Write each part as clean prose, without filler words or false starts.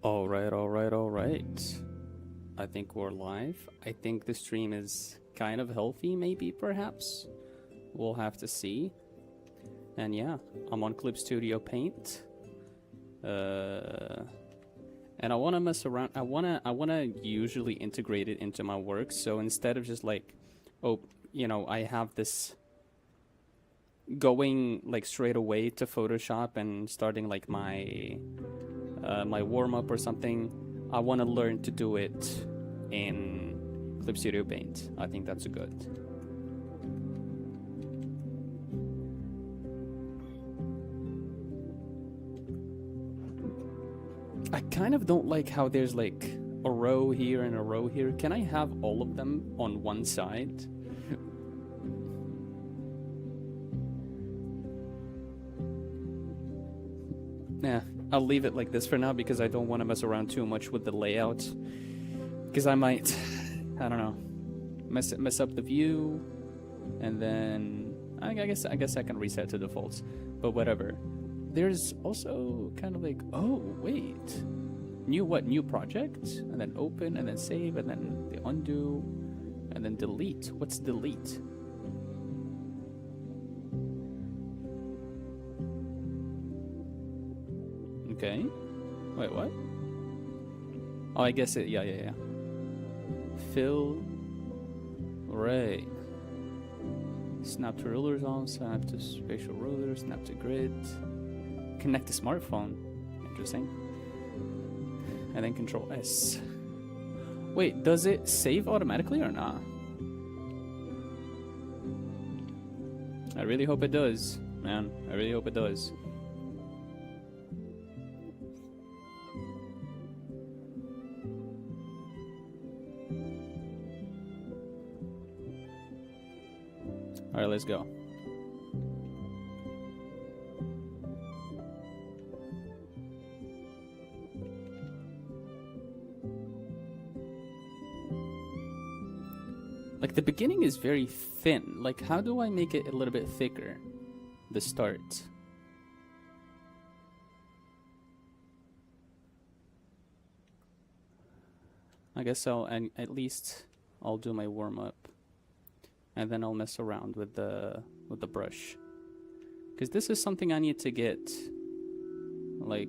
All right, all right, all right. I think we're live. I think the stream is kind of healthy, maybe, perhaps. We'll have to see. And yeah, I'm on Clip Studio Paint. And I want to mess around. I want to usually integrate it into my work. So instead of just like, oh, I have this going like straight away to Photoshop and starting like my warm up or something, I want to learn to do it in Clip Studio Paint. I think that's good. I kind of don't like how there's like a row here and a row here. Can I have all of them on one side? Nah, I'll leave it like this for now because I don't want to mess around too much with the layout. Because I might, I don't know, mess up the view, and then I guess I can reset to defaults, but whatever. There's also kind of like, oh wait, new project, and then open, and then save, and then the undo, and then delete. What's delete? Okay. Wait, what? Oh, I guess it. Yeah. Fill. Right. Snap to rulers on. Snap to spatial rulers. Snap to grid. Connect to smartphone. Interesting. And then Control S. Wait, does it save automatically or not? I really hope it does, man. I really hope it does. All right, let's go. Like the beginning is very thin. Like how do I make it a little bit thicker? The start. I guess at least I'll do my warm up. And then I'll mess around with the brush, because this is something I need to get like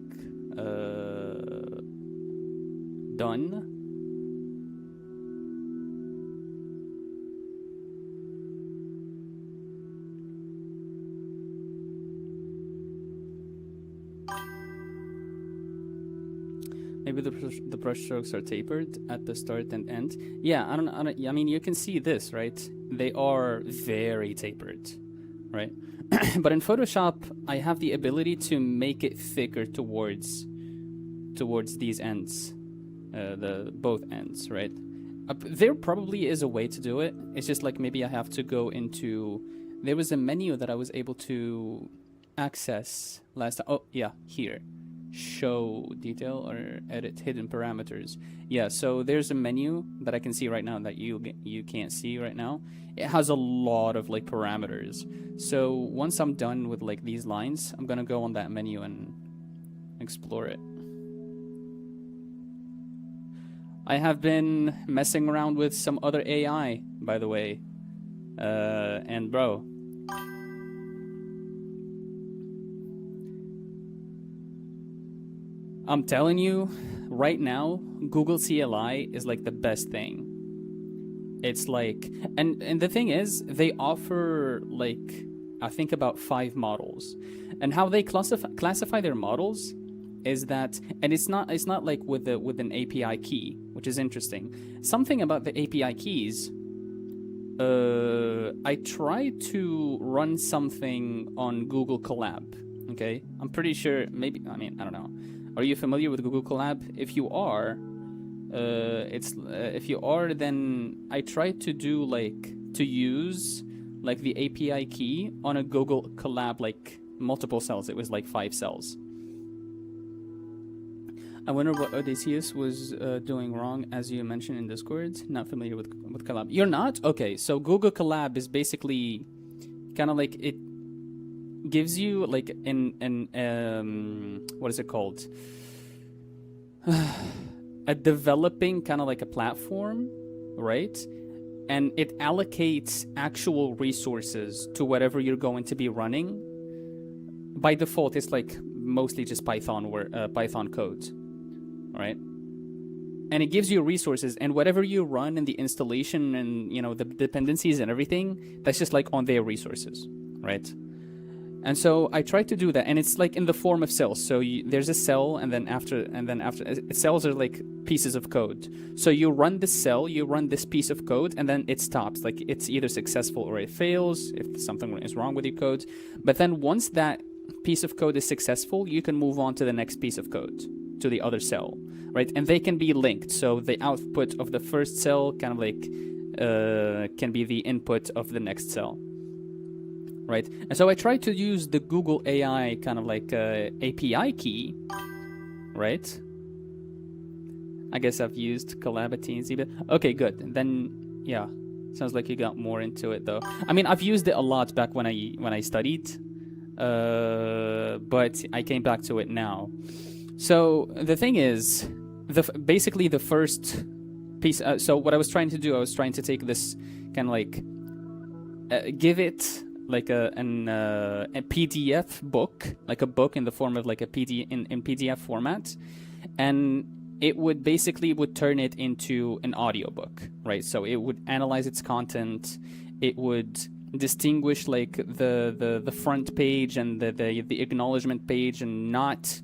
done. Maybe the brush strokes are tapered at the start and end. Yeah, I mean, you can see this, right? They are very tapered, right? But in Photoshop, I have the ability to make it thicker towards these ends, both ends, right? There probably is a way to do it. It's just like maybe I have to go into. There was a menu that I was able to access last time. Oh yeah, here. Show detail or edit hidden parameters. Yeah, so there's a menu that I can see right now that you can't see right now. It has a lot of like parameters. So once I'm done with like these lines, I'm gonna go on that menu and explore it. I have been messing around with some other AI, by the way, and bro, I'm telling you, right now, Google CLI is like the best thing. It's like, and the thing is, they offer like, I think about 5 models, and how they classify their models is that, and it's not like with an API key, which is interesting. Something about the API keys. I tried to run something on Google Colab. Okay, I'm pretty sure. Maybe I don't know. Are you familiar with Google Colab? If you are, if you are, then I tried to do to use like the API key on a Google Colab, like multiple cells. It was like 5 cells. I wonder what Odysseus was doing wrong, as you mentioned in Discord. Not familiar with Colab. You're not? Okay, so Google Colab is basically kind of like it gives you like an what is it called? a developing kind of like a platform, right? And it allocates actual resources to whatever you're going to be running. By default, it's like mostly just Python code, right? And it gives you resources, and whatever you run in the installation and the dependencies and everything, that's just like on their resources, right? And so I try to do that, and it's like in the form of cells. So there's a cell, and then after cells are like pieces of code. So you run this cell, you run this piece of code, and then it stops. Like it's either successful or it fails if something is wrong with your code. But then once that piece of code is successful, you can move on to the next piece of code, to the other cell, right? And they can be linked. So the output of the first cell kind of like can be the input of the next cell. Right, and so I try to use the Google AI kind of like API key, right? I guess I've used Collaboratines. Okay, good. Then yeah, sounds like you got more into it though. I mean, I've used it a lot back when I studied, but I came back to it now. So the thing is, basically the first piece. So what I was trying to do, I was trying to take this kind of like give it like a PDF book, like a book in the form of like a in PDF format, and it would turn it into an audiobook, right? So it would analyze its content, it would distinguish like the front page and the acknowledgement page, and not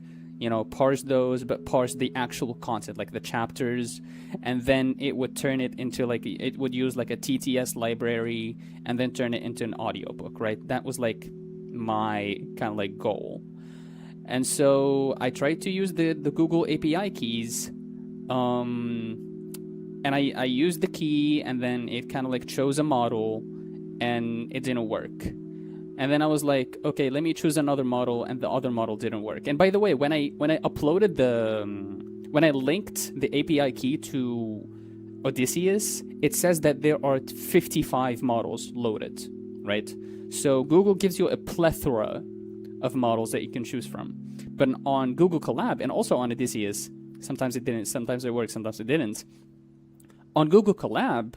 parse those, but parse the actual content, like the chapters, and then it would turn it into like, it would use like a TTS library and then turn it into an audiobook, right? That was like my kind of like goal. And so I tried to use the Google API keys, and I used the key, and then it kind of like chose a model, and it didn't work. And then I was like, okay, let me choose another model, and the other model didn't work. And by the way, when I uploaded when I linked the API key to Odysseus, it says that there are 55 models loaded, right? So Google gives you a plethora of models that you can choose from. But on Google Colab and also on Odysseus, sometimes it didn't, sometimes it worked, sometimes it didn't. On Google Colab,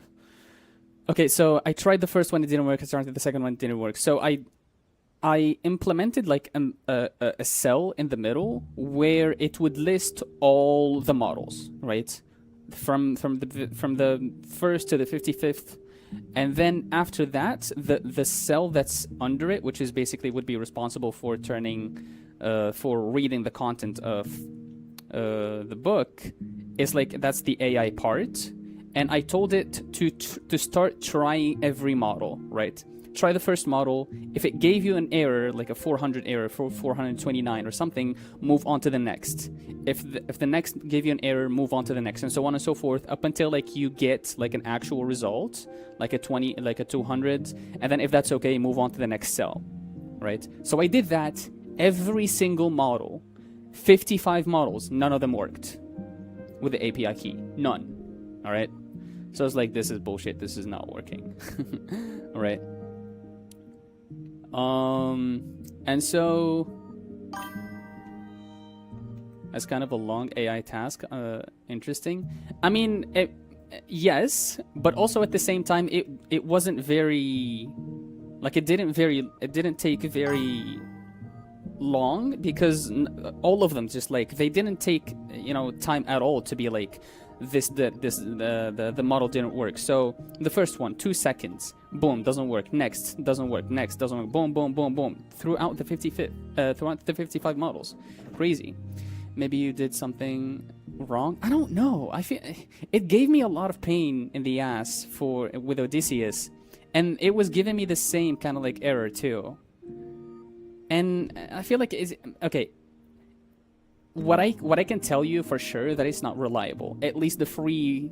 okay, so I tried the first one, it didn't work. I started the second one, it didn't work. So I implemented like a cell in the middle where it would list all the models, right? From the first to the 55th, and then after that, the cell that's under it, which is basically would be responsible for for reading the content of the book, is like, that's the AI part. And I told it to start trying every model, right? Try the first model. If it gave you an error, like a 400 error, 429 or something, move on to the next. If the next gave you an error, move on to the next, and so on and so forth, up until like you get like an actual result, like a 20, like a 200, and then if that's okay, move on to the next cell, right? So I did that every single model, 55 models, none of them worked with the API key, none. All right. So I was like, this is bullshit. This is not working. All right. And so that's kind of a long AI task. Interesting. I mean, yes, but also at the same time, it wasn't very, like, it didn't take very long, because all of them just like, they didn't take time at all to be like, the model didn't work. So the first one, 2 seconds, boom, doesn't work. Next, doesn't work. Next, doesn't work. Boom, boom, boom, boom. Throughout the 55 models, crazy. Maybe you did something wrong. I don't know. I feel it gave me a lot of pain in the ass with Odysseus, and it was giving me the same kind of like error too. And I feel like okay. What I can tell you for sure, that it's not reliable. At least the free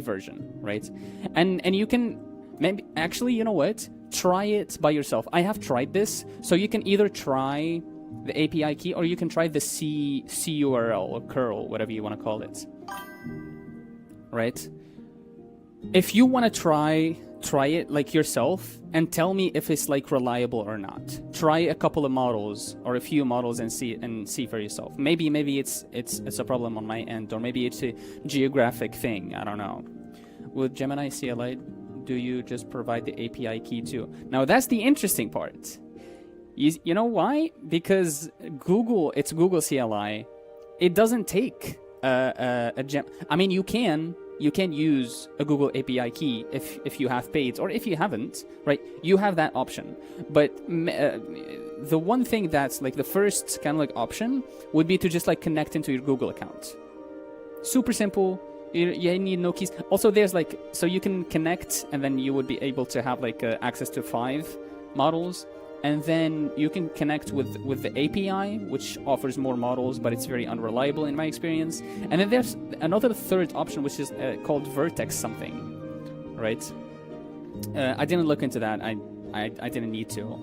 version, right? And you can maybe actually, you know what? Try it by yourself. I have tried this, so you can either try the API key, or you can try the CURL or curl, whatever you want to call it. Right? If you want to try try it like yourself and tell me if it's like reliable or not. Try a couple of models or a few models and see for yourself. Maybe it's a problem on my end, or maybe it's a geographic thing. I don't know. With Gemini CLI, do you just provide the API key too? Now that's the interesting part. You know why? Because it's Google CLI. It doesn't take a gem. I mean, you can use a Google API key if you have paid, or if you haven't, right? You have that option. But the one thing that's like the first kind of like option would be to just like connect into your Google account. Super simple. You need no keys. Also, there's like, so you can connect, and then you would be able to have like access to 5 models. And then you can connect with the API, which offers more models, but it's very unreliable in my experience. And then there's another third option, which is called Vertex something, right? I didn't look into that. I didn't need to.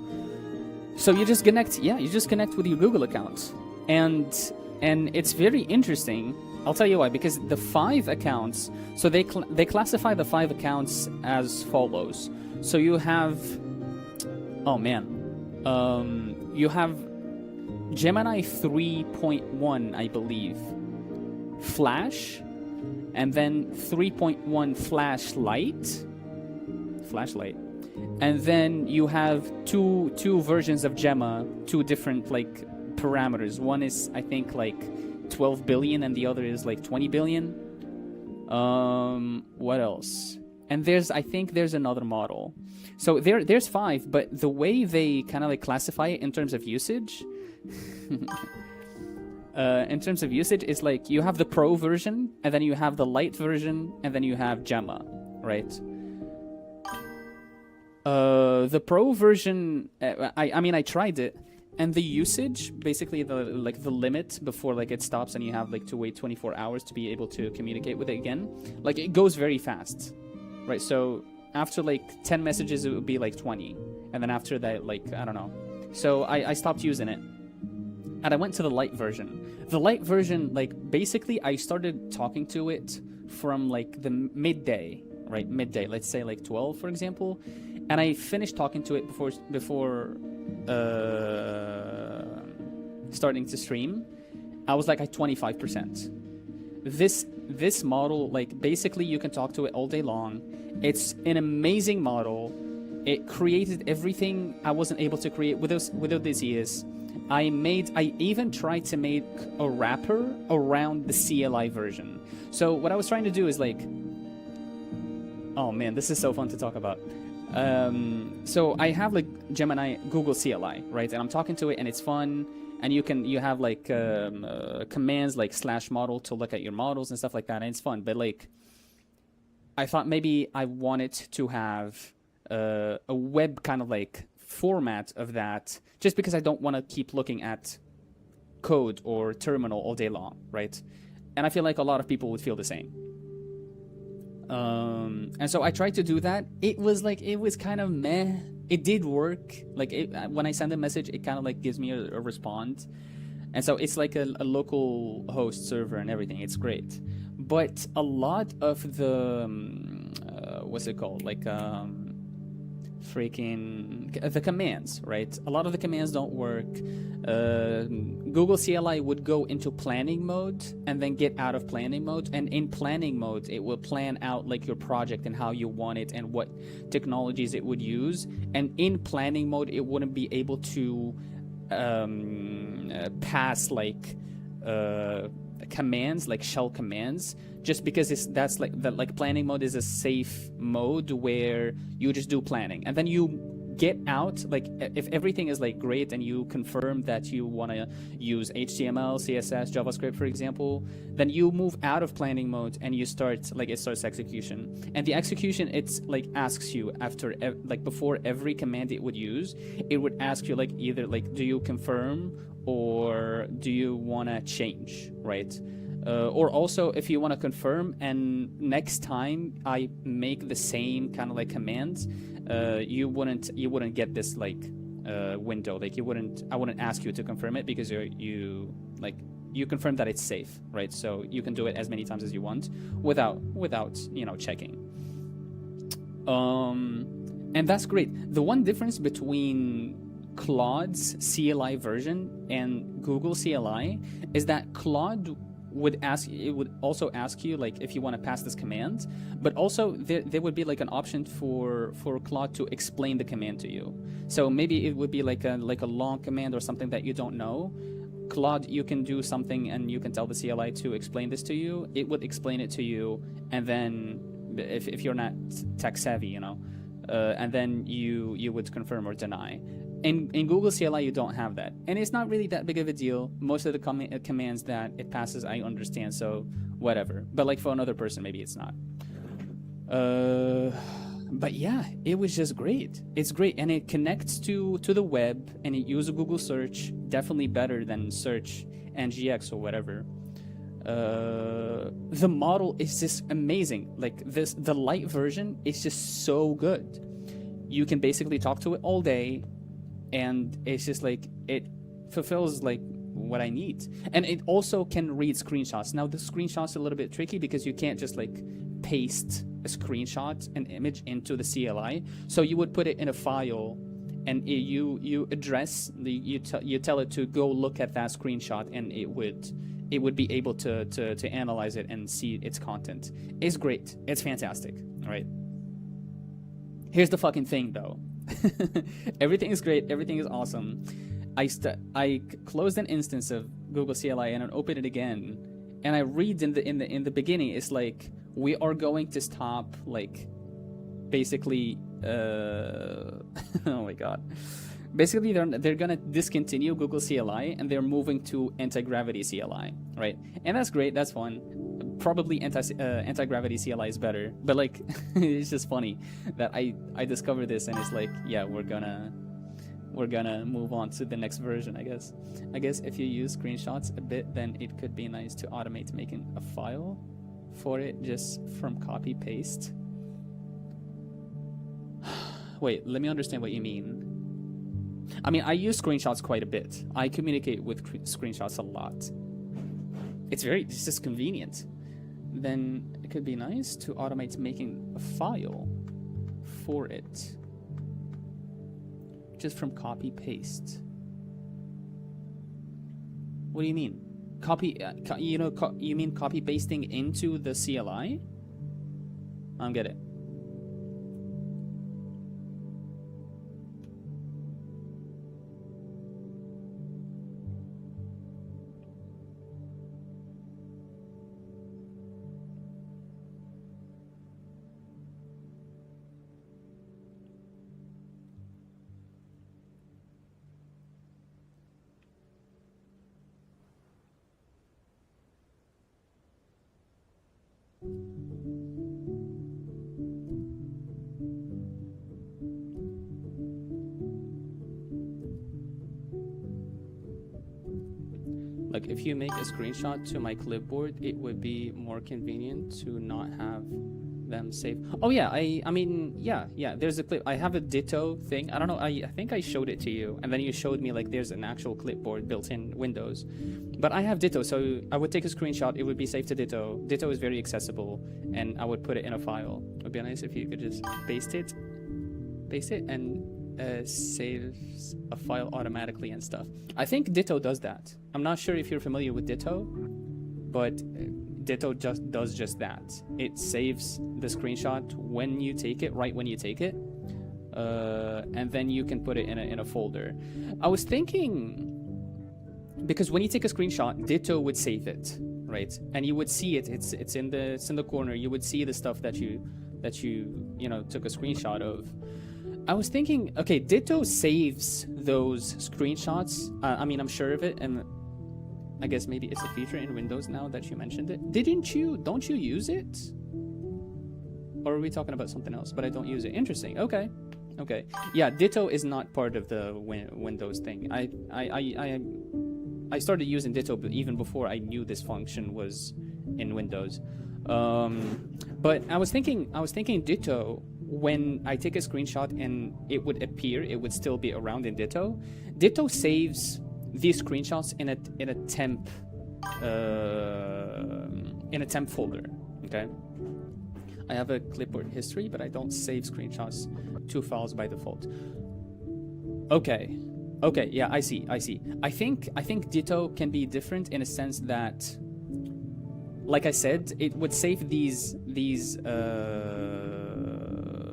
So you just connect. Yeah, you just connect with your Google account, and it's very interesting. I'll tell you why. Because the 5 accounts, so they classify the 5 accounts as follows. So you have, oh man. You have Gemini 3.1, I believe, Flash, and then 3.1 Flashlight, and then you have two versions of Gemma, 2 different like parameters. One is, I think, like 12 billion, and the other is like 20 billion. What else? And I think there's another model. So there's 5, but the way they kind of like classify it in terms of usage, is like you have the Pro version, and then you have the Lite version, and then you have Gemma, right? The Pro version, I mean, I tried it, and the usage, basically the limit before like it stops, and you have like to wait 24 hours to be able to communicate with it again. Like, it goes very fast, right? So after like 10 messages, it would be like 20. And then after that, like, I don't know. So I stopped using it. And I went to the Lite version. The Lite version, like, basically I started talking to it from like the midday, right? Midday, let's say like 12, for example. And I finished talking to it before starting to stream. I was like at 25%. This model, like, basically you can talk to it all day long. It's an amazing model. It created everything I wasn't able to create with Odysseus. I even tried to make a wrapper around the CLI version. So what I was trying to do is like, oh man, this is so fun to talk about. So I have like Gemini Google CLI, right? And I'm talking to it, and it's fun. And you have like commands like /model to look at your models and stuff like that, and it's fun. But like, I thought maybe I wanted to have a web kind of like format of that, just because I don't want to keep looking at code or terminal all day long, right? And I feel like a lot of people would feel the same. And so I tried to do that. It was kind of meh. It did work. Like, when I send a message, it kind of like gives me a response. And so it's like a local host server and everything. It's great. But a lot of the, what's it called? Like, the commands, right? A lot of the commands don't work. Google CLI would go into planning mode and then get out of planning mode. And in planning mode, it will plan out like your project and how you want it and what technologies it would use. And in planning mode, it wouldn't be able to pass like commands, like shell commands, just because that's like planning mode is a safe mode where you just do planning, and then you get out, like, if everything is like great and you confirm that you want to use HTML, CSS, JavaScript, for example, then you move out of planning mode and you start, like, it starts execution. And the execution, it's like asks you after like before every command it would use, it would ask you like either like, do you confirm or do you want to change, right? Or also, if you want to confirm and next time I make the same kind of like commands, you wouldn't get this like window. Like, I wouldn't ask you to confirm it, because you confirm that it's safe, right? So you can do it as many times as you want without checking. And that's great. The one difference between Claude's CLI version and Google CLI is that Claude would also ask you like if you want to pass this command, but also there would be like an option for Claude to explain the command to you. So maybe it would be like a long command or something that you don't know. Claude, you can do something and you can tell the CLI to explain this to you. It would explain it to you, and then if you're not tech savvy, and then you would confirm or deny. In Google CLI, you don't have that, and it's not really that big of a deal. Most of the commands that it passes, I understand, so whatever. But like for another person, maybe it's not. But yeah, it was just great. It's great, and it connects to the web, and it uses Google search. Definitely better than search NGX or whatever. The model is just amazing. Like the light version is just so good. You can basically talk to it all day, and it's just like it fulfills like what I need. And it also can read screenshots. Now the screenshot's a little bit tricky because you can't just like paste a screenshot, an image into the CLI. So you would put it in a file, and you address you tell it to go look at that screenshot, and it would be able to analyze it and see its content. It's great. It's fantastic. All right. Here's the fucking thing, though. Everything is great. Everything is awesome. I closed an instance of Google CLI and I opened it again, and I read in the beginning, it's like, we are going to stop, like, basically, oh my god. Basically, they're gonna discontinue Google CLI, and they're moving to anti-gravity CLI, right? And that's great. That's fun. Probably anti-gravity CLI is better, but like, it's just funny that I discovered this, and it's like, yeah, we're gonna move on to the next version, I guess. I guess if you use screenshots a bit, then it could be nice to automate making a file for it just from copy paste. Wait, let me understand what you mean. I mean, I use screenshots quite a bit. I communicate with screenshots a lot. It's just convenient. Then it could be nice to automate making a file for it just from copy paste. What do you mean? You mean copy pasting into the CLI? I don't get it. Like, if you make a screenshot to my clipboard, it would be more convenient to not have them saved. Oh yeah, I mean, yeah, there's a clip. I have a Ditto thing. I don't know, I think I showed it to you, and then you showed me like there's an actual clipboard built in Windows. But I have Ditto, so I would take a screenshot, it would be saved to Ditto. Ditto is very accessible, and I would put it in a file. It would be nice if you could just paste it, and saves a file automatically and stuff. I think Ditto does that. I'm not sure if you're familiar with Ditto, but Ditto just does just that. It saves the screenshot when you take it, right when you take it, and then you can put it in a folder. I was thinking, because when you take a screenshot, Ditto would save it, right? And you would see it. It's in the corner. You would see the stuff that you took a screenshot of. I was thinking, okay, Ditto saves those screenshots. I mean, I'm sure of it, and I guess maybe it's a feature in Windows now that you mentioned it. Don't you use it? Or are we talking about something else? But I don't use it. Interesting. Okay. Yeah, Ditto is not part of the Windows thing. I started using Ditto even before I knew this function was in Windows. But I was thinking Ditto, when I take a screenshot and it would appear, it would still be around in Ditto. Ditto saves these screenshots in a temp folder. Okay, I have a clipboard history, but I don't save screenshots to files by default. Okay. Okay, yeah, I see. I think Ditto can be different in a sense that, like I said, it would save these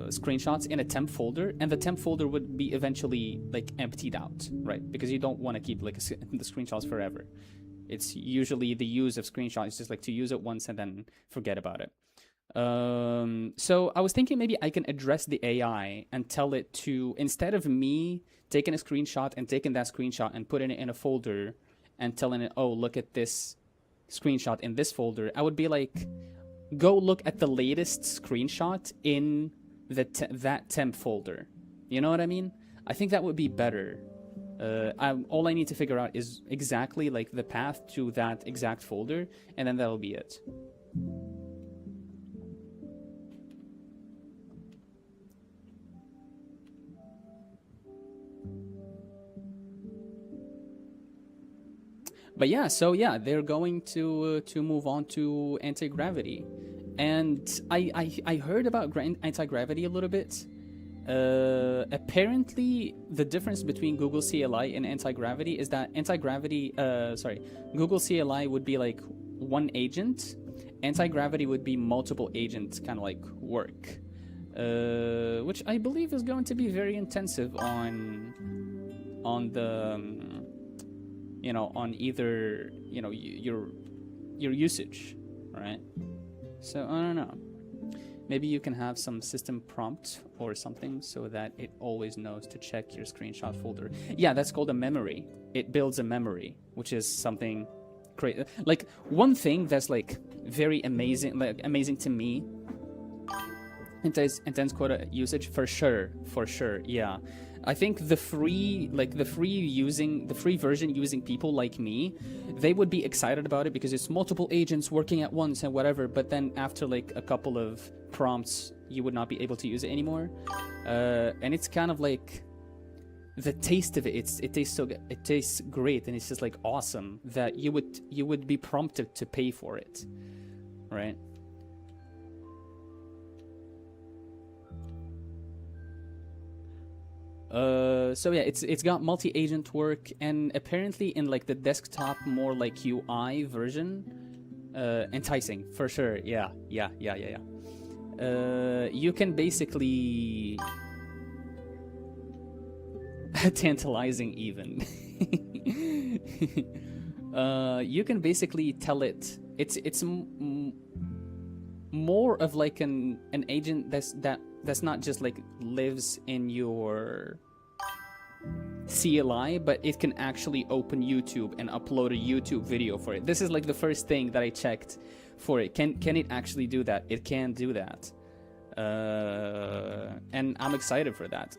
screenshots in a temp folder, and the temp folder would be eventually like emptied out, right? Because you don't want to keep like the screenshots forever. It's usually the use of screenshots is just like to use it once and then forget about it. So I was thinking maybe I can address the AI and tell it to, instead of me taking a screenshot and taking that screenshot and putting it in a folder and telling it, oh, look at this screenshot in this folder, I would be like, go look at the latest screenshot in that temp folder. You know what I mean? I think that would be better. All I need to figure out is exactly like the path to that exact folder, and then that'll be it. But yeah, so yeah, they're going to move on to anti-gravity, and I heard about anti-gravity a little bit. Apparently, the difference between Google CLI and anti-gravity is that Google CLI would be like one agent, anti-gravity would be multiple agents, kind of like work, which I believe is going to be very intensive on the on either your usage, right? So I don't know. Maybe you can have some system prompt or something so that it always knows to check your screenshot folder. Yeah, that's called a memory. It builds a memory, which is something great. Like one thing that's like very amazing to me. Intense quota usage for sure. Yeah, I think the free version using people like me, they would be excited about it because it's multiple agents working at once and whatever. But then after like a couple of prompts, you would not be able to use it anymore. And it's kind of like the taste of it. It tastes so good. It tastes great, and it's just like awesome that you would be prompted to pay for it, right? So yeah, it's got multi-agent work, and apparently in like the desktop more like UI version, enticing for sure. Yeah. You can basically tantalizing even. You can basically tell it. It's more of like an agent that's not just like lives in your CLI, but it can actually open YouTube and upload a YouTube video for it. This is like the first thing that I checked for it. Can it actually do that? It can do that. And I'm excited for that.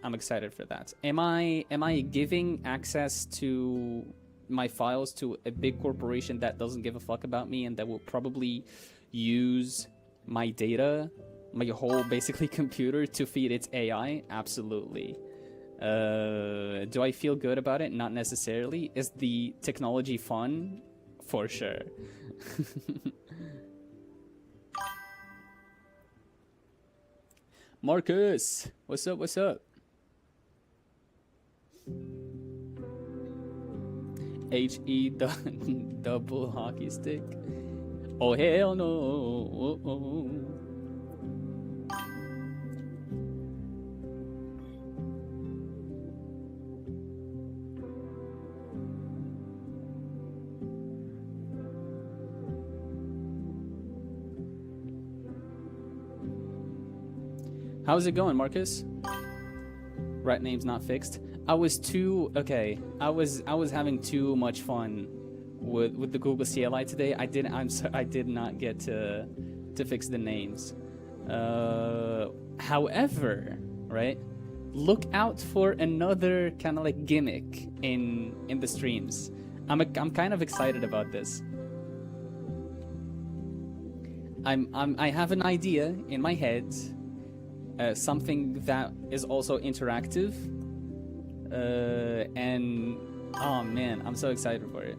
Am I giving access to my files to a big corporation that doesn't give a fuck about me and that will probably use my data, my whole basically computer, to feed its AI? Absolutely. Do I feel good about it? Not necessarily. Is the technology fun? For sure. Marcus, what's up? HE double hockey stick. Oh hell no. How's it going, Marcus? Rat name's not fixed. I was having too much fun with the Google CLI today. I did not get to fix the names. However, right? Look out for another kind of like gimmick in the streams. I'm kind of excited about this. I have an idea in my head. Something that is also interactive, and oh man, I'm so excited for it.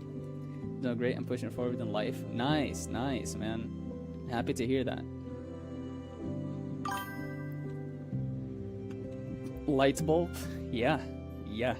Doing great. I'm pushing forward in life. Nice, man. Happy to hear that. Light bulb? Yeah. Yeah.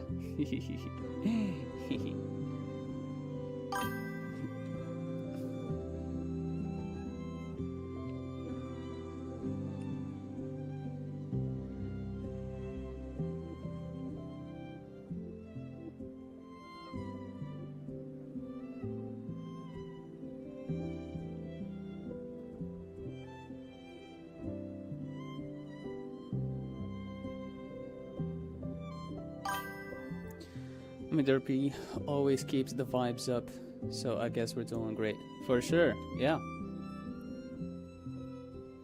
Derpy always keeps the vibes up, so I guess we're doing great. For sure, yeah.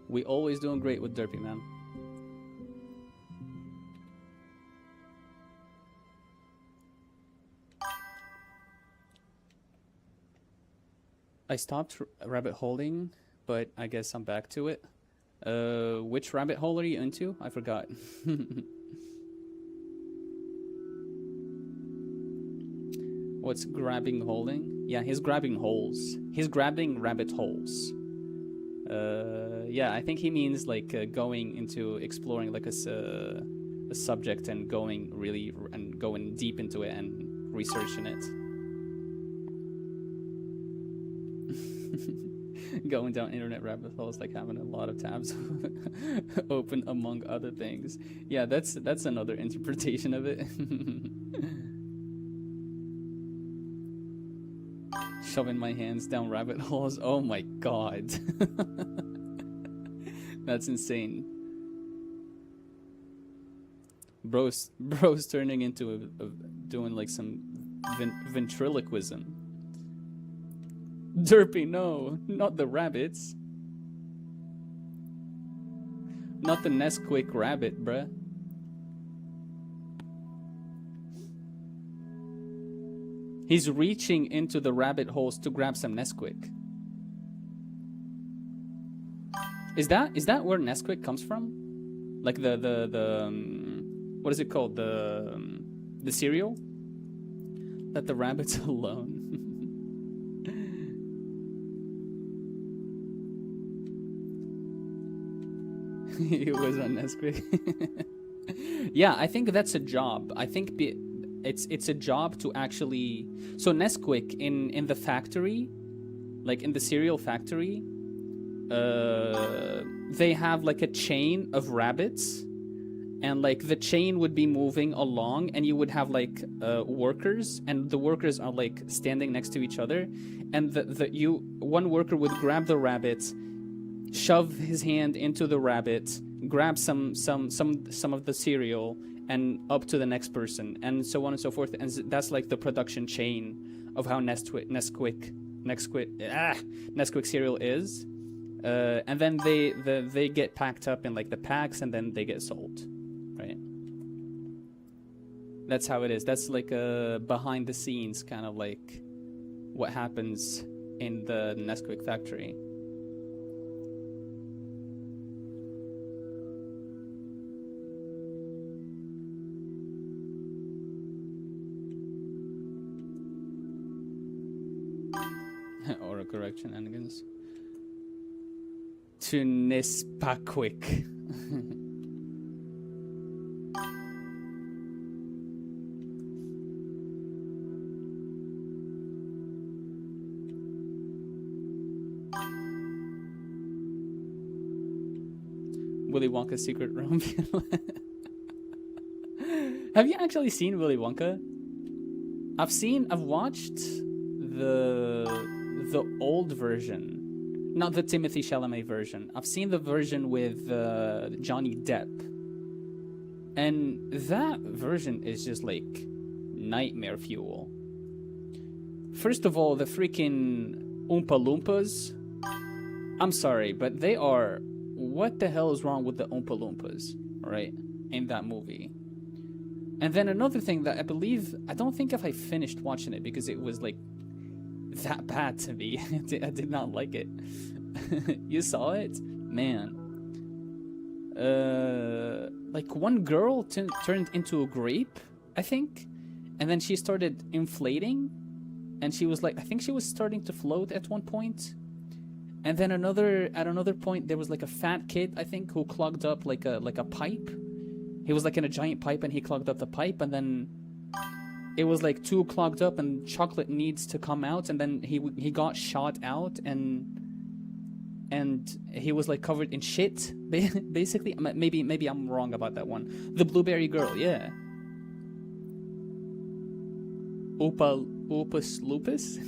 We always doing great with Derpy, man. I stopped rabbit holing, but I guess I'm back to it. Which rabbit hole are you into? I forgot. What's grabbing holding? Yeah, he's grabbing holes. He's grabbing rabbit holes. Yeah, I think he means like going into exploring like a subject and going deep into it and researching it. Going down internet rabbit holes, like having a lot of tabs open among other things. Yeah, that's another interpretation of it. Shoving my hands down rabbit holes. Oh my god. That's insane. Bro's turning into doing like some ventriloquism. Derpy, no, not the rabbits. Not the Nesquik rabbit, bruh. He's reaching into the rabbit holes to grab some Nesquik. Is that where Nesquik comes from? Like the what is it called? The cereal? Let the rabbits alone. It was on Nesquik. Yeah, I think that's a job. I think it's a job to actually. So Nesquik in the factory, like in the cereal factory, they have like a chain of rabbits, and like the chain would be moving along, and you would have like workers, and the workers are like standing next to each other, and one worker would grab the rabbit, shove his hand into the rabbit, grab some of the cereal, and up to the next person, and so on and so forth. And that's like the production chain of how Nesquik cereal is. And then they get packed up in like the packs, and then they get sold, right? That's how it is. That's like a behind the scenes kind of like what happens in the Nesquik factory. Or correction, Anigans. To Nespaquick. Willy Wonka's Secret Room. Have you actually seen Willy Wonka? I've watched the old version, not the Timothy Chalamet version. I've seen the version with Johnny Depp, and that version is just like nightmare fuel. First of all, the freaking Oompa Loompas. I'm sorry, but they are. What the hell is wrong with the Oompa Loompas, right? In that movie. And then another thing that I don't think if I finished watching it because it was like that bad to me. I did not like it. You saw it? Man. Like one girl turned into a grape, I think. And then she started inflating. And she was like, I think she was starting to float at one point. And then at another point, there was like a fat kid, I think, who clogged up like a pipe. He was like in a giant pipe and he clogged up the pipe, and then it was like too clogged up and chocolate needs to come out, and then he got shot out, and he was like covered in shit basically. Maybe I'm wrong about that one. The blueberry girl, yeah. Opus lupus.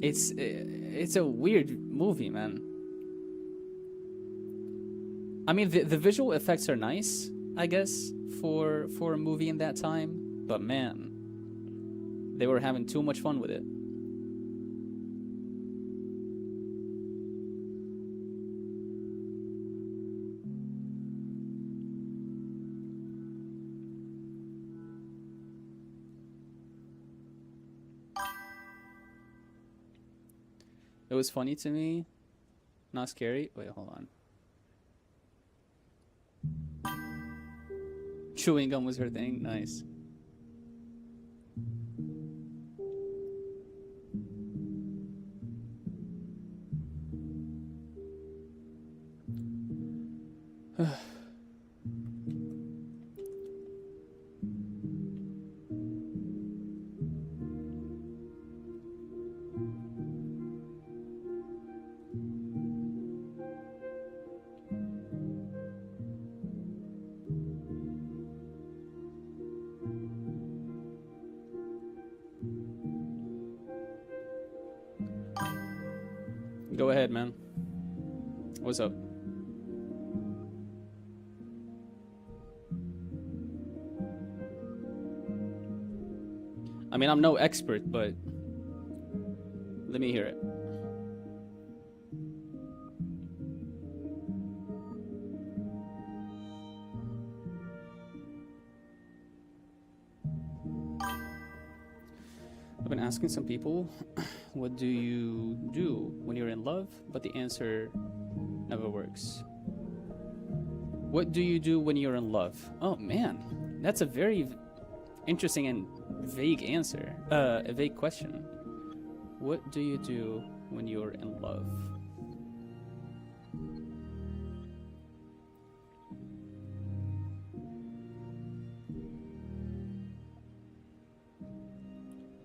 It's a weird movie, man. I mean, the visual effects are nice, I guess, for a movie in that time. But man, they were having too much fun with it. It was funny to me, not scary. Wait, hold on. Chewing gum was her thing. Nice. Go ahead, man. What's up? I mean, I'm no expert, but let me hear it. I've been asking some people, what do you do when you're in love? But the answer never works. What do you do when you're in love? Oh man, that's a very interesting and vague answer. A vague question. What do you do when you're in love?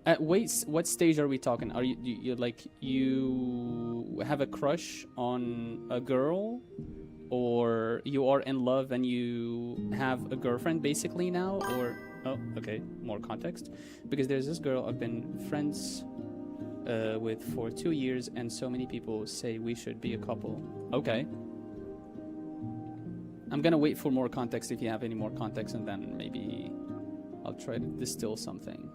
At what stage are we talking? Are you like, you have a crush on a girl, or you are in love and you have a girlfriend basically now, or oh, okay, more context. Because there's this girl I've been friends with for 2 years, and so many people say we should be a couple. Okay. I'm gonna wait for more context if you have any more context, and then maybe I'll try to distill something.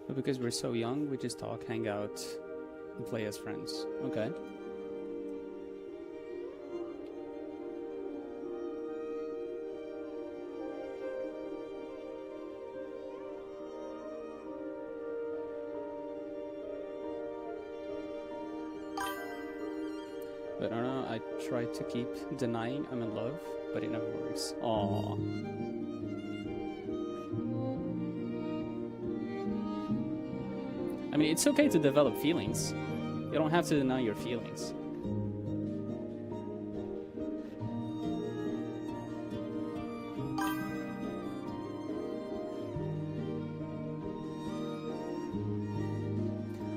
But because we're so young, we just talk, hang out, and play as friends. Okay. But I don't know, I try to keep denying I'm in love, but it never works. Aww. I mean, it's okay to develop feelings. You don't have to deny your feelings.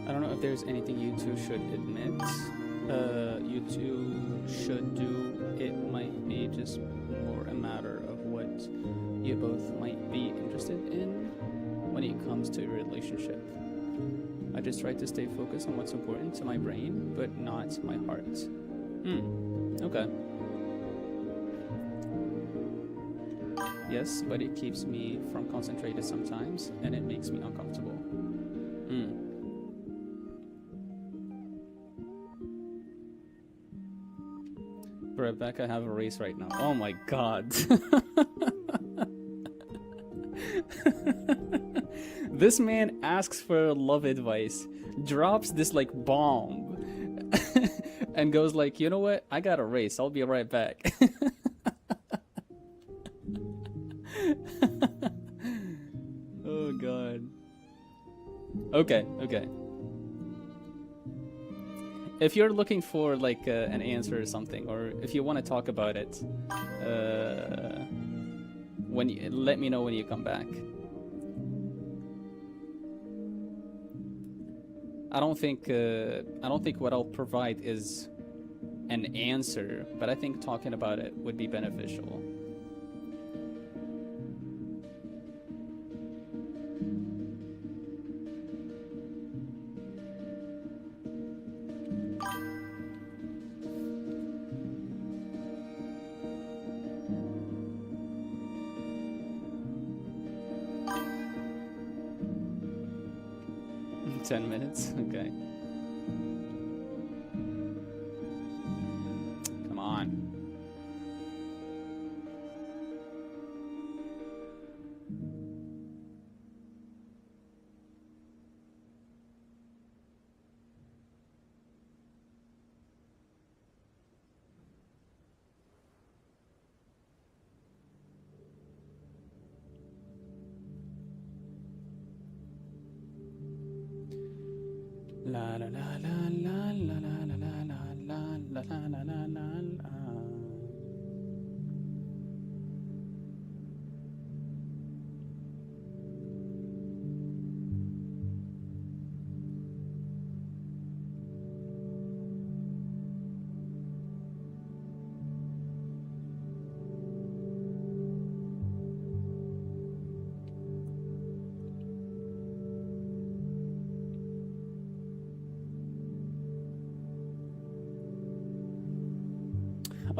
I don't know if there's anything you two should admit. You two should do. It might be just more a matter of what you both might be interested in when it comes to a relationship. I just try to stay focused on what's important to my brain, but not my heart. Okay. Yes, but it keeps me from concentrated sometimes, and it makes me uncomfortable. Rebecca, I have a race right now. Oh my god. This man asks for love advice, drops this like bomb, and goes like, you know what? I got a race. I'll be right back. Oh god. Okay, okay. If you're looking for like an answer or something, or if you want to talk about it, let me know when you come back. I don't think what I'll provide is an answer, but I think talking about it would be beneficial. $10 minutes? Okay. Come on. La la la la la la la la la la la la la la la.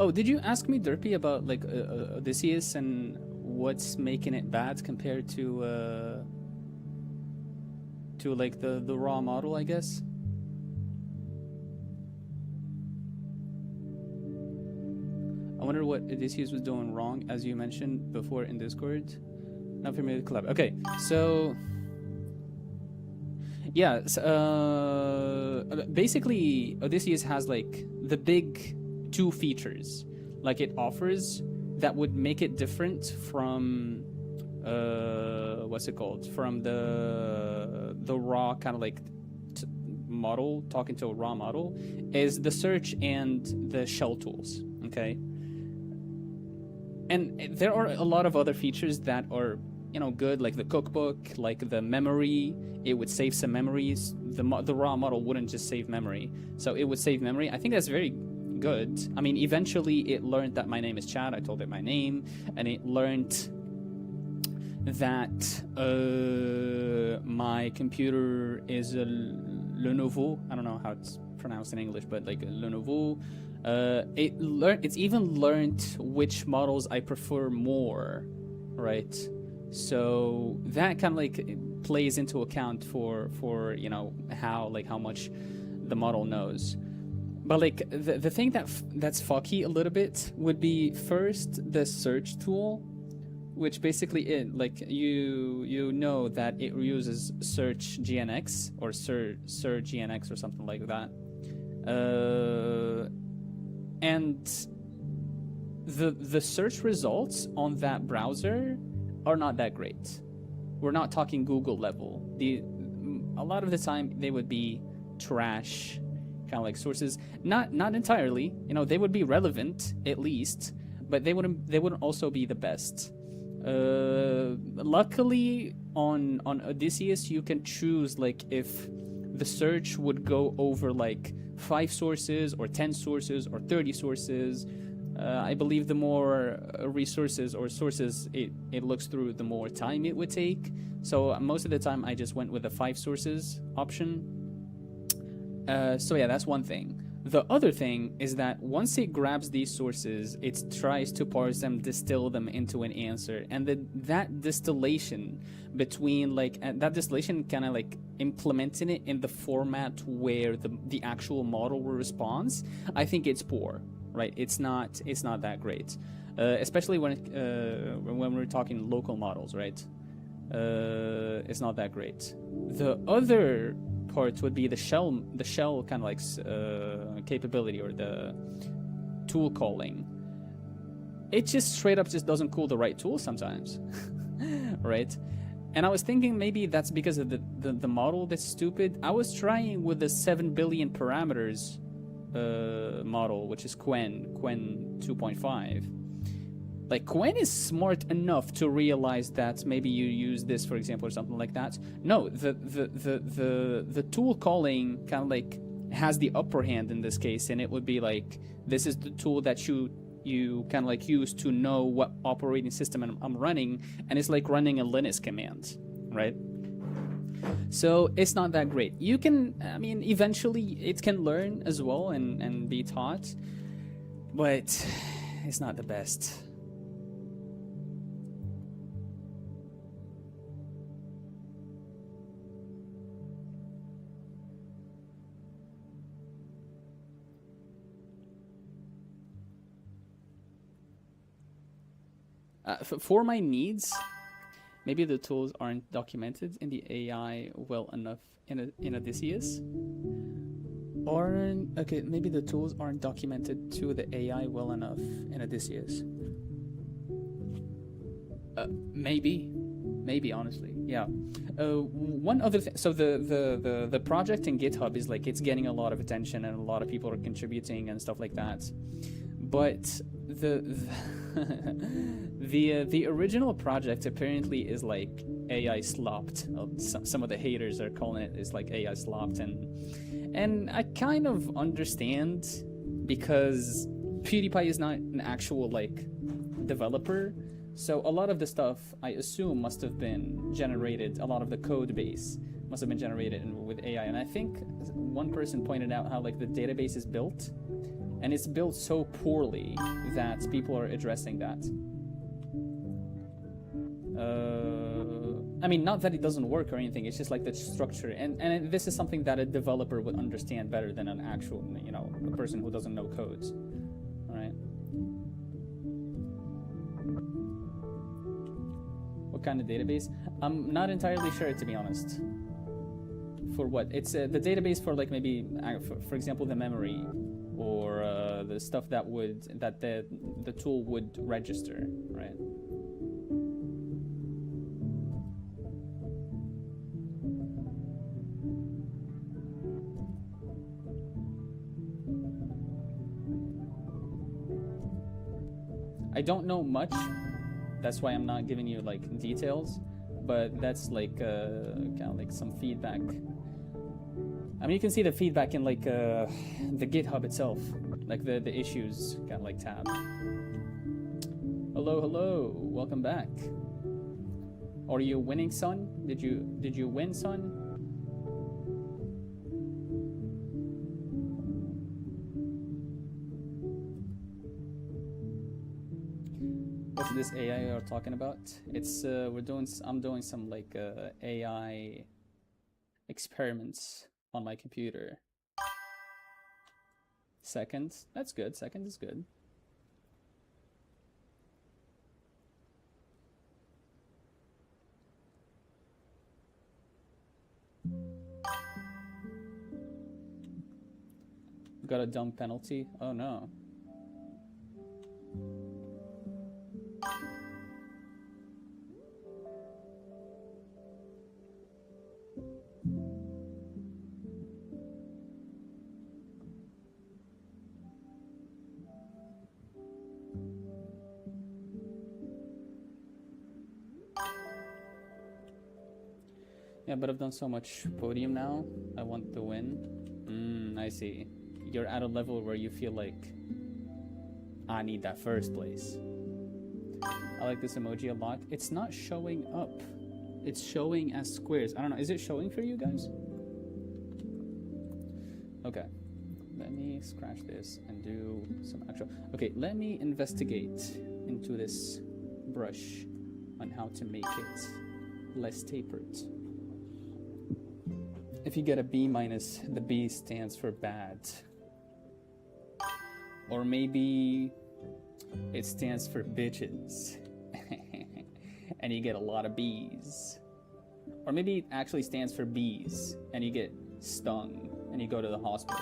Oh, did you ask me, Derpy, about like Odysseus and what's making it bad compared to like the raw model, I guess? I wonder what Odysseus was doing wrong, as you mentioned before in Discord. Not familiar with the collab. Okay, so yeah, basically Odysseus has like the big two features like it offers that would make it different from what's it called, from the raw kind of like model, talking to a raw model, is the search and the shell tools. Okay, and there are a lot of other features that are, you know, good, like the cookbook, like the memory. It would save some memories. The raw model wouldn't just save memory, so it would save memory. I think that's very good. I mean, eventually it learned that my name is Chad. I told it my name, and it learned that my computer is a Lenovo. I don't know how it's pronounced in English, but like a Lenovo. It's even learned which models I prefer more, right? So that kind of like plays into account for you know how much the model knows. But like the thing that's fucky a little bit would be first the search tool, which basically you know that it uses search GNX or search GNX or something like that, and the search results on that browser are not that great. We're not talking Google level. A lot of the time they would be trash kind of like sources. Not entirely, you know, they would be relevant at least, but they wouldn't also be the best. Luckily on Odysseus you can choose like if the search would go over like 5 sources or 10 sources or 30 sources. I believe the more resources or sources it looks through, the more time it would take. So most of the time I just went with the 5 sources option. So yeah, that's one thing. The other thing is that once it grabs these sources, it tries to parse them, distill them into an answer, and that distillation between like that distillation kind of like implementing it in the format where the actual model responds, I think it's poor, right? It's not that great, especially when we're talking local models, right? It's not that great. The other part would be the shell kind of like capability, or the tool calling. It just straight up just doesn't call the right tool sometimes, right? And I was thinking maybe that's because of the model that's stupid. I was trying with the 7 billion parameters model, which is Quen 2.5. Like, Quen is smart enough to realize that maybe you use this, for example, or something like that. No, the tool calling kind of like has the upper hand in this case, and it would be like, this is the tool that you kind of like use to know what operating system I'm running, and it's like running a Linux command, right? So it's not that great. You can, I mean, eventually it can learn as well and be taught, but it's not the best. For my needs, maybe the tools aren't documented in the AI well enough in Odysseus. Or, okay, maybe the tools aren't documented to the AI well enough in Odysseus. Maybe honestly, yeah. One other thing, so the project in GitHub is like, it's getting a lot of attention and a lot of people are contributing and stuff like that. But the original project apparently is like AI slopped. Some of the haters are calling it is like AI slopped, and I kind of understand, because PewDiePie is not an actual like developer, so a lot of the stuff I assume must have been generated. A lot of the code base must have been generated with AI, and I think one person pointed out how like the database is built. And it's built so poorly that people are addressing that. I mean, not that it doesn't work or anything, it's just like the structure. And this is something that a developer would understand better than an actual, you know, a person who doesn't know codes. All right. What kind of database? I'm not entirely sure, to be honest. For what? It's the database for like maybe, for example, the memory, or the stuff that the tool would register, right? I don't know much, that's why I'm not giving you like details, but that's like kind of like some feedback. I mean, you can see the feedback in like the GitHub itself, like the issues kind of like tab. Hello, welcome back. Are you winning, son? Did you win, son? What's this AI you're talking about? It's I'm doing some like AI experiments on my computer. Second, that's good. Second is good. Got a dumb penalty. Oh no. Yeah, but I've done so much podium now. I want the win. I see. You're at a level where you feel like, I need that first place. I like this emoji a lot. It's not showing up. It's showing as squares. I don't know. Is it showing for you guys? Okay. Let me scratch this and do some actual... Okay, let me investigate into this brush on how to make it less tapered. If you get a B minus, the B stands for bad. Or maybe it stands for bitches. And you get a lot of bees. Or maybe it actually stands for bees and you get stung and you go to the hospital.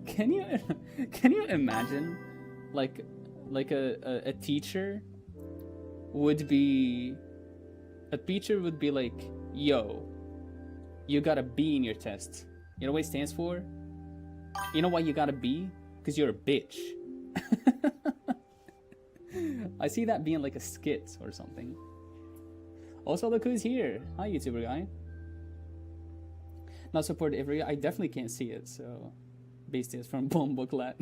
Can you imagine like a teacher would be like, yo, you got a B in your test. You know what it stands for? You know why you got a B? Because you're a bitch. I see that being like a skit or something. Also, look who's here. Hi, YouTuber guy. Not support every. I definitely can't see it, so based is from Bone Booklet.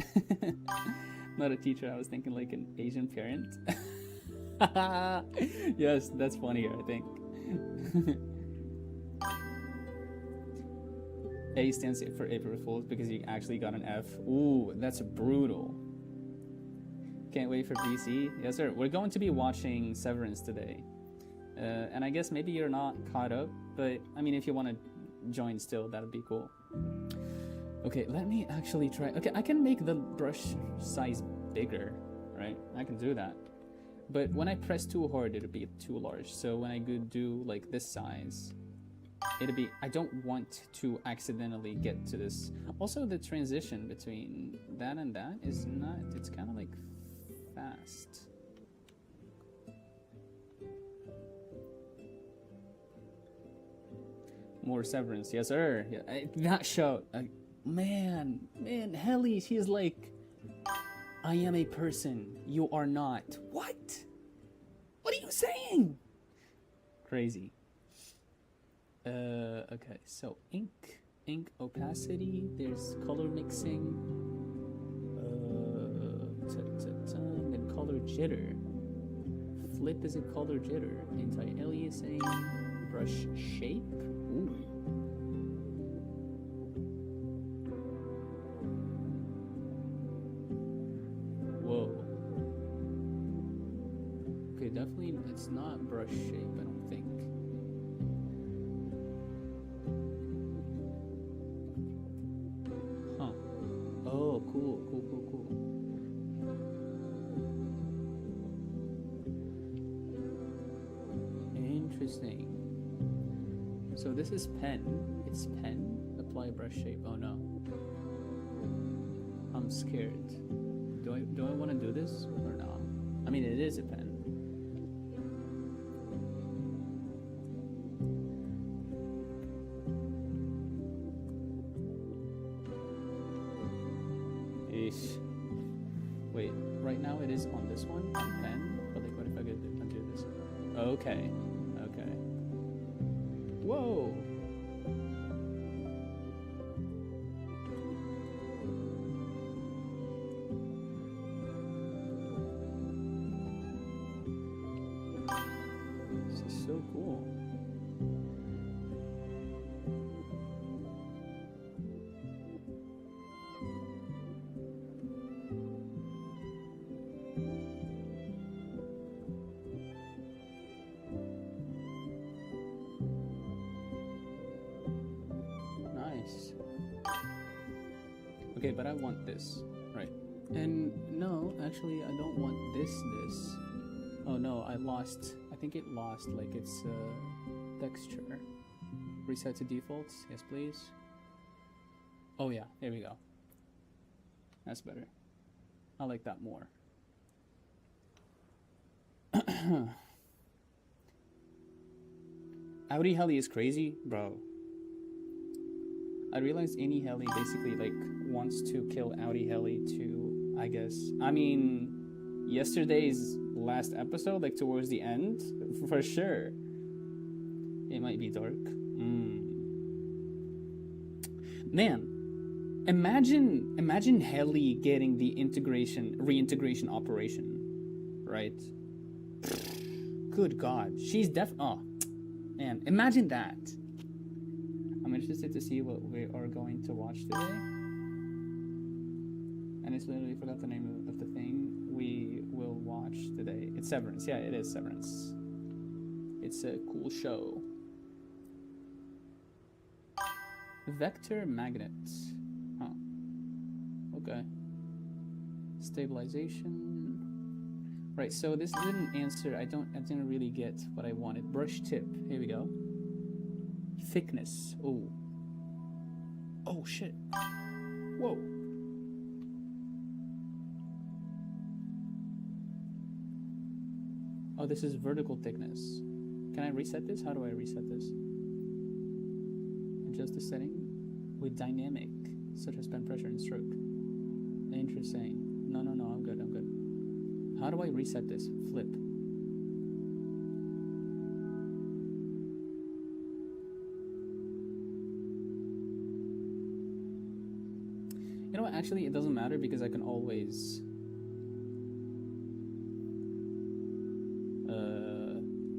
Not a teacher. I was thinking like an Asian parent. Yes, that's funnier, I think. A stands for April Fools because you actually got an F. Ooh, that's brutal. Can't wait for BC. Yes, sir. We're going to be watching Severance today. And I guess maybe you're not caught up, but I mean, if you want to join still, that would be cool. Okay, let me actually try. Okay, I can make the brush size bigger, right? I can do that. But when I press too hard, it'll be too large. So when I go do like this size, it'll be, I don't want to accidentally get to this. Also, the transition between that and that is not, it's kind of like fast. More Severance, yes sir. Yeah, that show, man, Helly, she is like, I am a person, you are not. What? What are you saying? Crazy. Okay, so ink opacity, there's color mixing, and color jitter. Flip is a color jitter. Anti-aliasing, brush shape. Ooh. Whoa. Okay, definitely it's not brush shape, I don't think. Huh. Oh, cool. Interesting. So this is pen. It's pen. Apply brush shape. Oh no. I'm scared. Do I want to do this or not? I mean, it is a pen. Eesh. Wait, right now it is on this one, on pen. But like, what if I could undo this? Okay. Whoa. This is so cool. Okay, but I want this, right? And no, actually, I don't want this. Oh no, I think it lost, like its texture. Reset to defaults, yes please. Oh yeah, there we go. That's better. I like that more. Audi Heli is crazy, bro. I realized any heli basically like wants to kill Audi Heli to, I guess. I mean, yesterday's last episode, like towards the end, for sure. It might be dark. Man, imagine Heli getting the reintegration operation, right? Good God, she's oh, man, imagine that. I'm interested to see what we are going to watch today. And I literally forgot the name of the thing we will watch today. It's Severance. Yeah, it is Severance. It's a cool show. Vector magnet. Huh. Okay. Stabilization. Right, so this didn't answer. I didn't really get what I wanted. Brush tip. Here we go. Thickness. Oh. Oh shit. Whoa. Oh, this is vertical thickness. Can I reset this? How do I reset this? Adjust the setting with dynamic, such as pen pressure and stroke. Interesting. No, I'm good. How do I reset this? Flip. You know what? Actually, it doesn't matter because I can always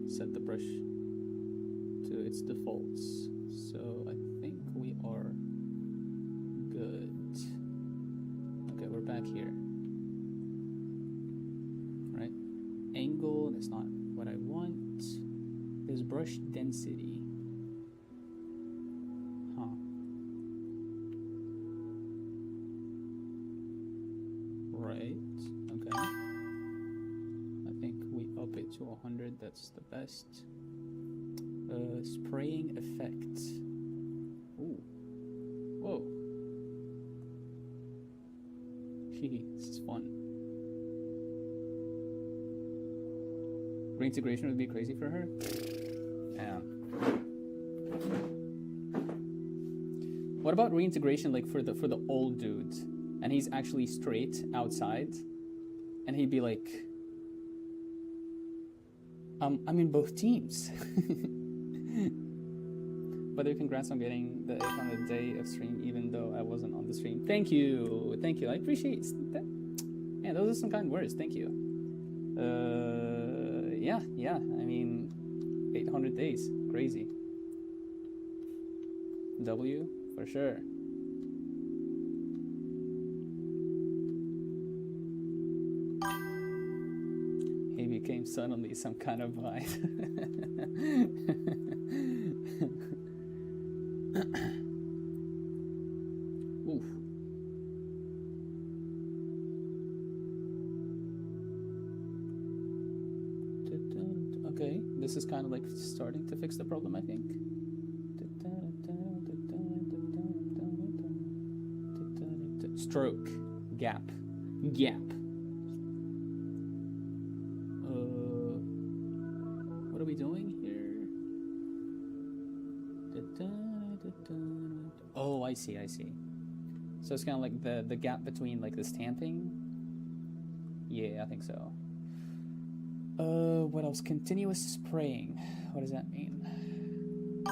set the brush to its defaults. So I think we are good. Okay, we're back here. Right? Angle, that's not what I want. Is brush density. Huh. Right. Okay. I think we up it to 100. That's the best. Spraying effect. Ooh. Whoa. This is fun. Reintegration would be crazy for her. Yeah. What about reintegration, like for the old dude, and he's actually straight outside, and he'd be like, I'm in both teams. But congrats on getting the 800 day of stream, even though I wasn't on the stream. Thank you. I appreciate that. Man, those are some kind words. Thank you. Yeah. I mean, 800 days, crazy. W for sure. He became suddenly some kind of vibe. Oof. Okay, this is kind of like starting to fix the problem, I think. Stroke, gap. What are we doing here? Oh, I see. So it's kind of like the gap between like the stamping. Yeah, I think so. What else? Continuous spraying. What does that mean? I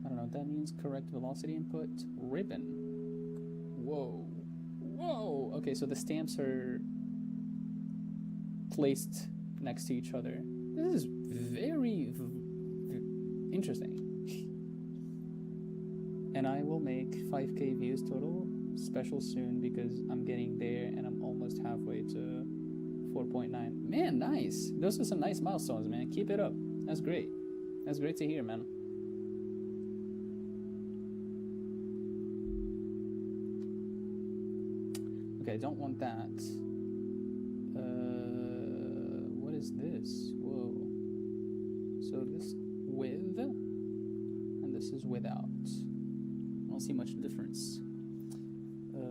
don't know what that means. Correct velocity input. Ribbon. Whoa. Okay, so the stamps are placed next to each other. This is very interesting. And I will make 5K views total special soon because I'm getting there and I'm almost halfway to 4.9. Man, nice. Those are some nice milestones, man. Keep it up. That's great. That's great to hear, man. Okay, I don't want that. What is this? Whoa. So this with, and this is without. I don't see much difference.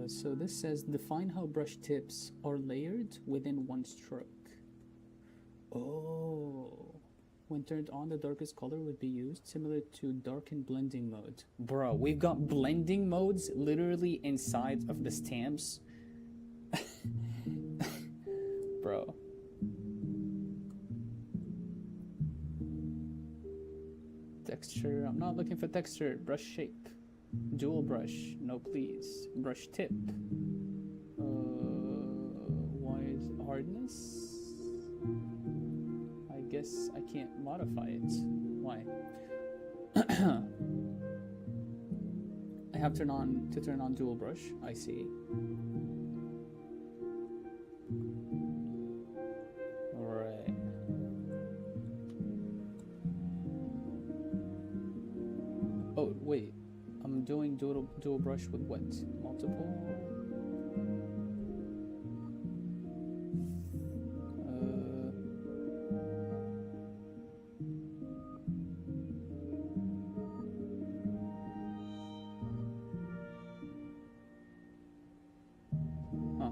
So this says, define how brush tips are layered within one stroke. Oh. When turned on, the darkest color would be used, similar to darken blending mode. Bro, we've got blending modes literally inside of the stamps. Bro. Texture, I'm not looking for texture. Brush shape. Dual brush, no please. Brush tip. Wide hardness. I guess I can't modify it. Why? I have to turn on dual brush. I see. Alright. Oh, wait. I'm doing dual brush with what? Multiple? Huh.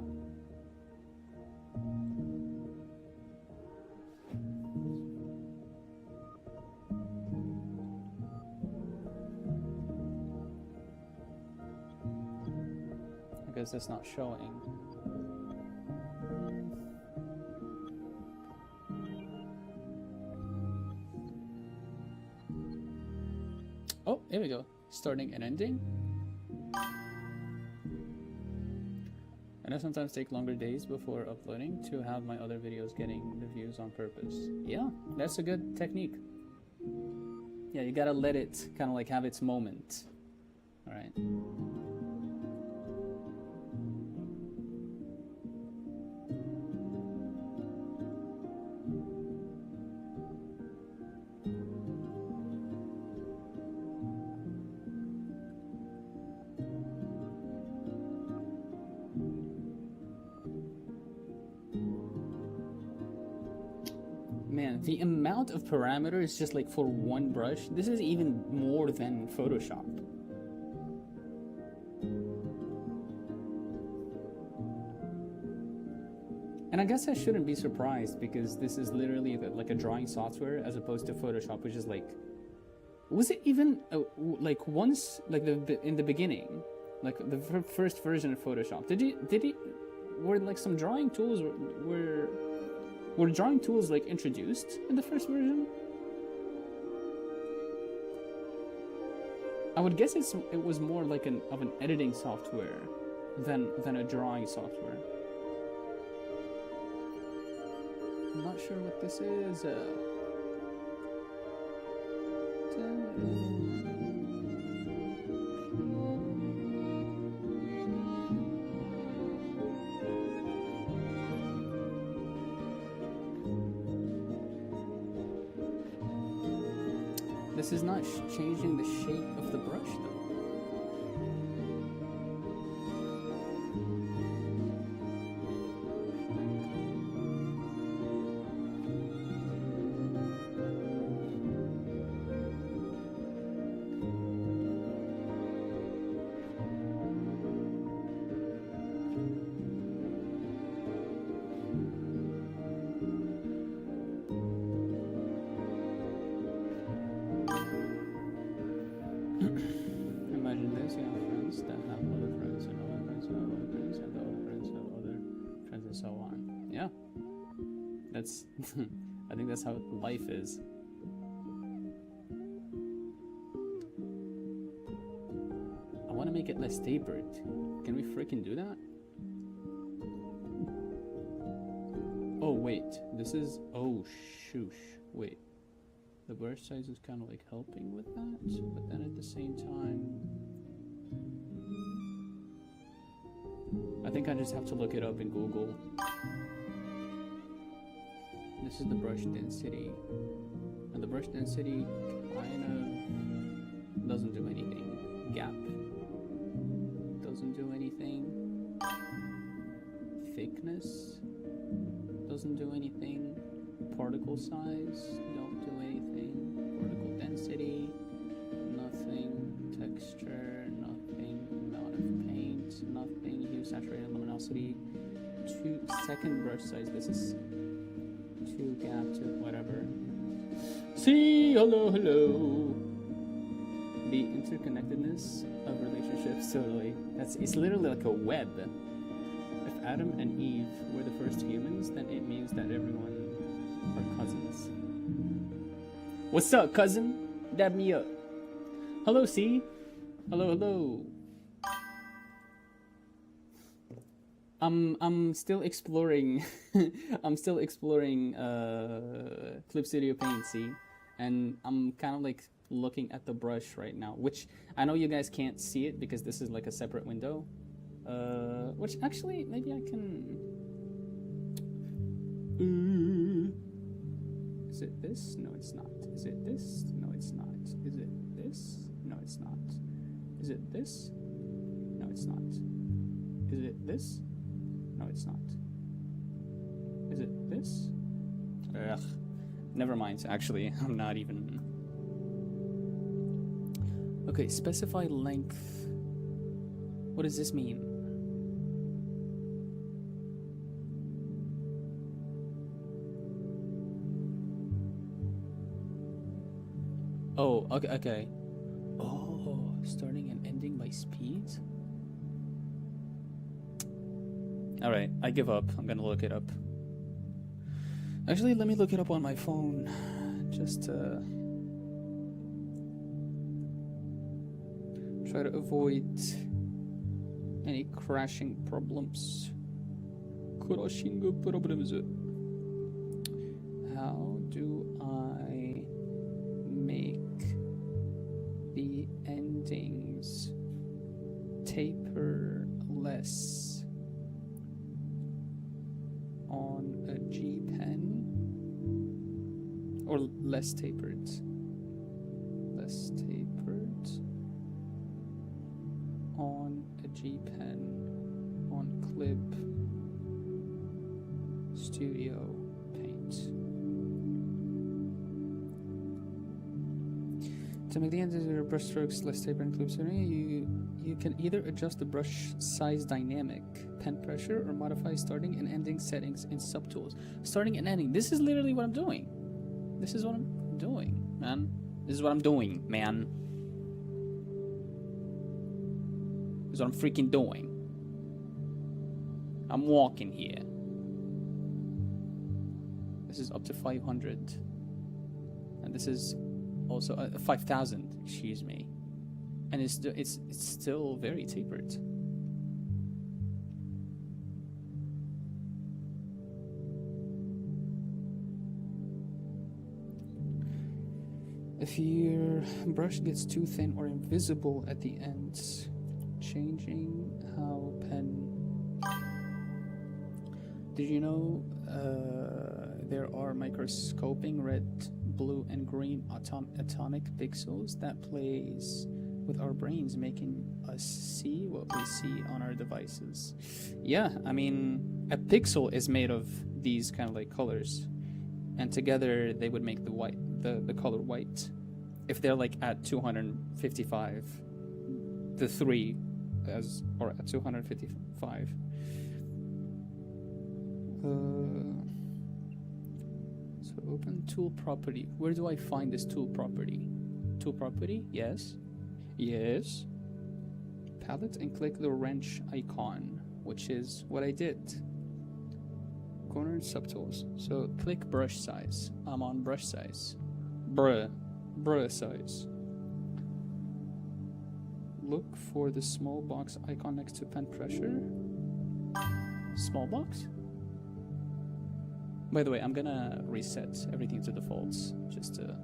I guess that's not showing. Oh, here we go. Starting and ending. I know sometimes take longer days before uploading to have my other videos getting the views on purpose. Yeah, that's a good technique. Yeah, you gotta let it kind of like have its moment. All right. Man, the amount of parameters just like for one brush, this is even more than Photoshop. And I guess I shouldn't be surprised because this is literally like a drawing software as opposed to Photoshop, which is like, was it even like once like in the beginning, like the first version of Photoshop? Were like some drawing tools were drawing tools like introduced in the first version? I would guess it was more like an editing software than a drawing software. I'm not sure what this is. This is not changing the shape of the brush though. Imagine this, you have friends that have other friends and other friends and other friends and other friends and other friends and so on. Yeah. That's I think that's how life is. I want to make it less tapered. Can we freaking do that? Oh wait, this is, oh shoosh, wait. The brush size is kind of like helping with that, but then at the same time, I think I just have to look it up in Google. This is the brush density, and the brush density kind of doesn't do anything. Gap doesn't do anything. Thickness doesn't do anything. Particle size, don't do anything. Particle density, nothing. Texture, nothing. Amount of paint, nothing. Hue, saturated, luminosity. 2 second brush size. This is 2 gap to whatever. See, hello. The interconnectedness of relationships, totally. It's literally like a web. If Adam and Eve were the first humans, then it means that everyone are cousins. What's up, cousin? Dab me up. Hello, C. Hello. I'm still exploring. I'm still exploring Clip Studio Paint, C, and I'm kind of like looking at the brush right now, which I know you guys can't see it because this is like a separate window. Which actually maybe I can. Is it this? No, it's not. Is it this? No, it's not. Is it this? No, it's not. this? No, it's not. Is it this? No, it's not. Is it this? Ugh. Never mind, actually. I'm not even... Okay, specify length. What does this mean? Oh, okay. Oh, starting and ending by speed? Alright, I give up. I'm gonna look it up. Actually, let me look it up on my phone. Just to try to avoid any crashing problems. Crashing problems. How do I make the endings taper less on a G pen? Or less tapered? Less tapered on a G pen on Clip Studio Paint. To make the ends of your brush strokes less tapered in Clip Studio, you can either adjust the brush size dynamic, pen pressure, or modify starting and ending settings in subtools. Starting and ending. This is literally what I'm doing. This is what I'm doing, man. This is what I'm doing, man. This is what I'm freaking doing. I'm walking here. This is up to 500. And this is also 5,000, excuse me. And it's still very tapered. If your brush gets too thin or invisible at the ends, changing how pen... Did you know there are microscoping red, blue, and green atomic pixels that plays with our brains, making us see what we see on our devices? Yeah, I mean, a pixel is made of these kind of like colors, and together they would make the white. The color white. If they're like at 255, the 3 as, or at 255. So open tool property. Where do I find this tool property? Tool property? Yes. Yes. Palette, and click the wrench icon, which is what I did. Corner and subtools. So click brush size. I'm on brush size. Bruh size. Look for the small box icon next to pen pressure. Small box? By the way, I'm gonna reset everything to defaults just to...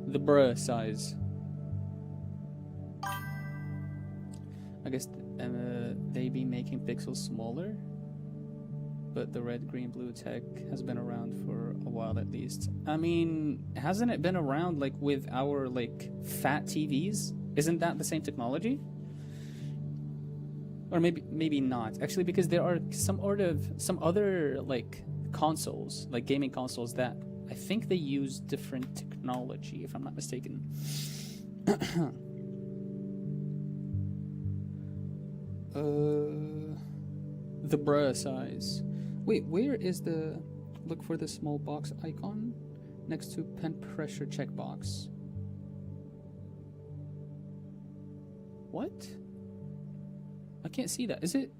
The bruh size. I guess they be making pixels smaller, but the red, green, blue tech has been around for a while at least. I mean, hasn't it been around like with our like fat TVs? Isn't that the same technology? Or maybe not. Actually, because there are some other like consoles, like gaming consoles, that I think they use different technology, if I'm not mistaken. The bruh size. Wait, where is the... Look for the small box icon next to pen pressure checkbox. What? I can't see that. Is it...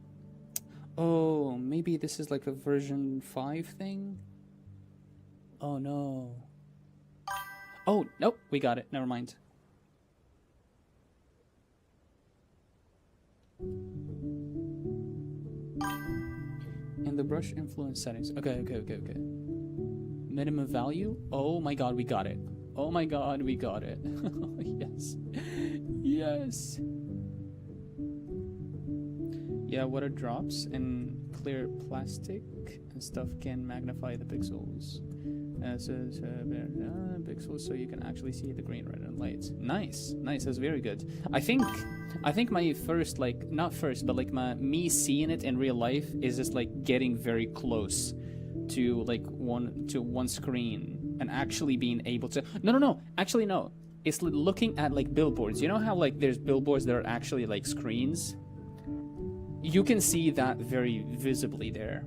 Oh, maybe this is like a version 5 thing? Oh no. Oh, nope, we got it. Never mind. In the brush influence settings. Okay. Minimum value? Oh my god, we got it. Oh my god, we got it. Yes. Yes. Yeah, water drops and clear plastic and stuff can magnify the pixels. pixels, so you can actually see the green, red, and lights. Nice, nice. That's very good. I think my first, like, not first, but like me seeing it in real life is just like getting very close to like one screen and actually being able to. No. Actually, no. It's looking at like billboards. You know how like there's billboards that are actually like screens. You can see that very visibly there.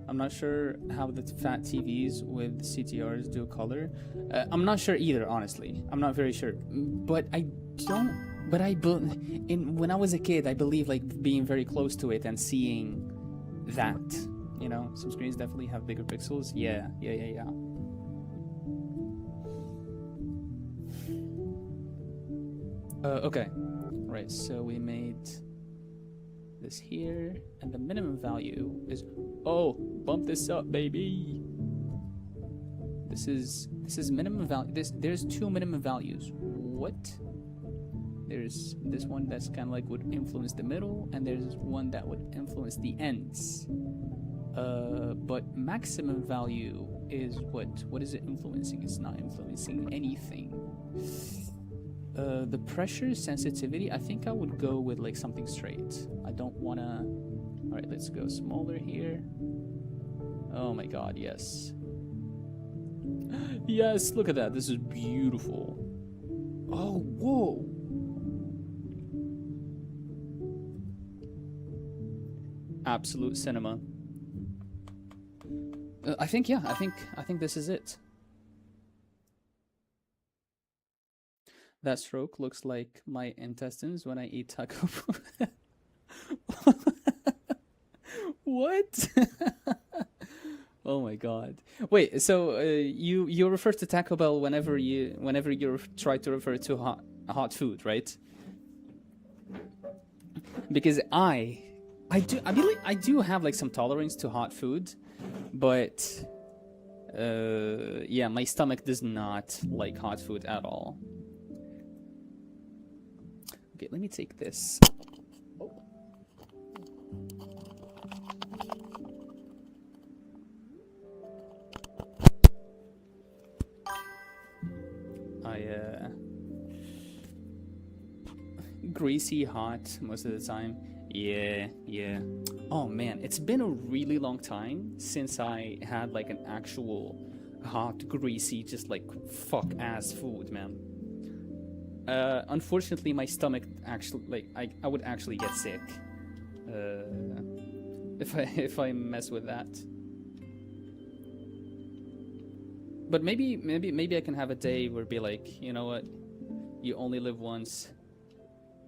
I'm not sure how the fat TVs with CTRs do color. I'm not sure either, honestly. I'm not very sure. But when I was a kid, I believe like being very close to it and seeing that. You know, some screens definitely have bigger pixels. Yeah. Okay. Right, so we made this here, and the minimum value is, oh, bump this up, baby. This is minimum value. There's two minimum values. What? There's this one that's kind of like would influence the middle, and there's one that would influence the ends. But maximum value is what is it influencing? It's not influencing anything. The pressure sensitivity, I think I would go with like something straight. I don't wanna. All right, let's go smaller here. Oh my god, yes. Yes, look at that. This is beautiful. Oh, whoa. Absolute cinema. I think this is it. That stroke looks like my intestines when I eat taco. What? Oh my god. Wait, so you refer to Taco Bell whenever you try to refer to hot food, right? Because I do have like some tolerance to hot food, but yeah, my stomach does not like hot food at all. Okay, let me take this. Oh. Greasy hot most of the time. Yeah. Oh man, it's been a really long time since I had like an actual hot, greasy, just like fuck ass food, man. Unfortunately, my stomach actually, like, I would actually get sick if I mess with that. But maybe I can have a day where be like, you know what, you only live once,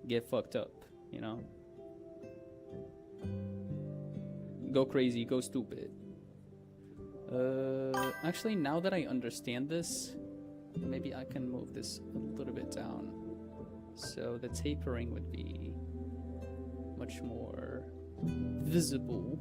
get fucked up, you know, go crazy, go stupid. Actually, now that I understand this, maybe I can move this a little bit down, so the tapering would be much more visible.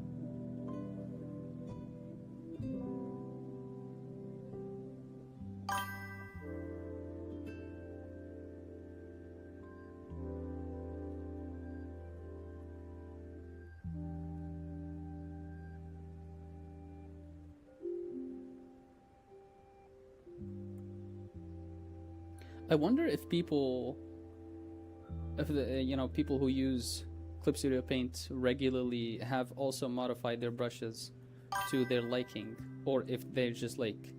I wonder if people, people who use Clip Studio Paint regularly have also modified their brushes to their liking, or if they're just like,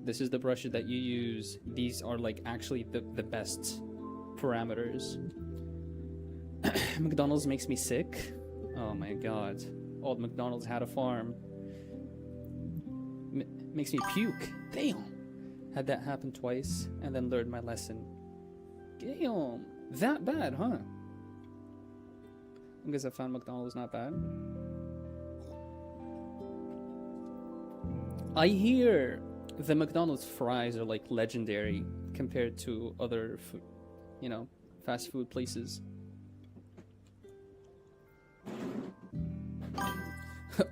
this is the brushes that you use, these are like actually the best parameters. McDonald's makes me sick. Oh my god. Old McDonald's had a farm. Makes me puke. Damn. Had that happen twice, and then learned my lesson. Damn, that bad, huh? I guess I found McDonald's not bad. I hear the McDonald's fries are like legendary compared to other food, fast food places.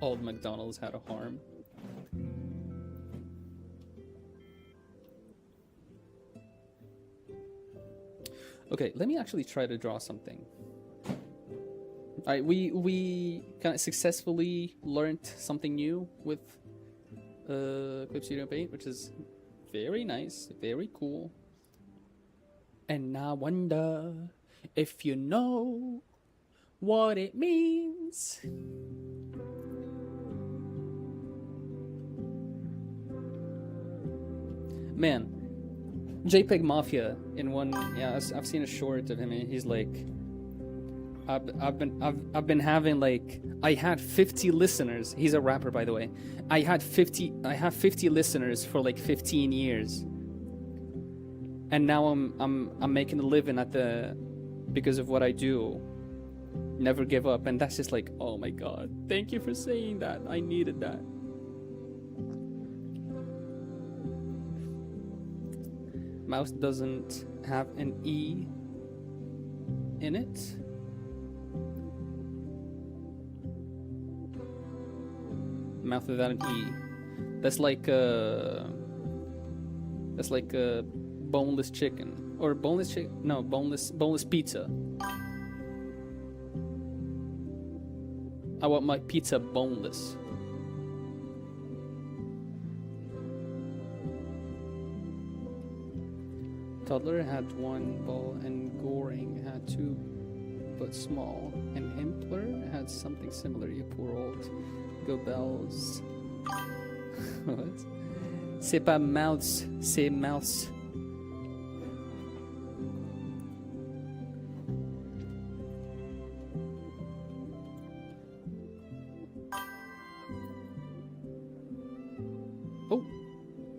Old McDonald's had a harm. Okay, let me actually try to draw something. We kind of successfully learned something new with Clip Studio Paint, which is very nice, very cool. And I wonder if you know what it means. Man, JPEG Mafia in one, yeah, I've seen a short of him, and he's like, I've been having like, I had 50 listeners. He's a rapper, by the way. I have 50 listeners for like 15 years, and now I'm making a living at the, because of what I do. Never give up, and that's just like, oh my god, thank you for saying that. I needed that. Mouse doesn't have an E in it. Mouth without an E. That's like a boneless chicken, or boneless chicken. No, boneless pizza. I want my pizza boneless. Toddler had one ball and Goring had two but small, and Himpler had something similar. You poor old Go Bells. What? C'est pas mouse, c'est mouse. Oh,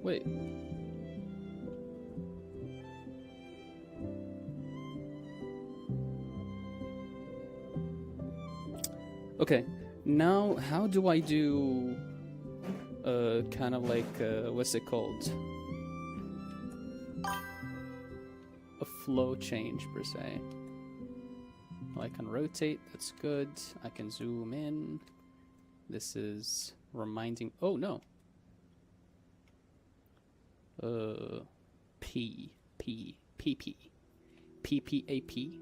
wait. Okay, now how do I do kind of like what's it called? A flow change per se. Well, I can rotate, that's good. I can zoom in. This is reminding, oh no. P P P P P P A P.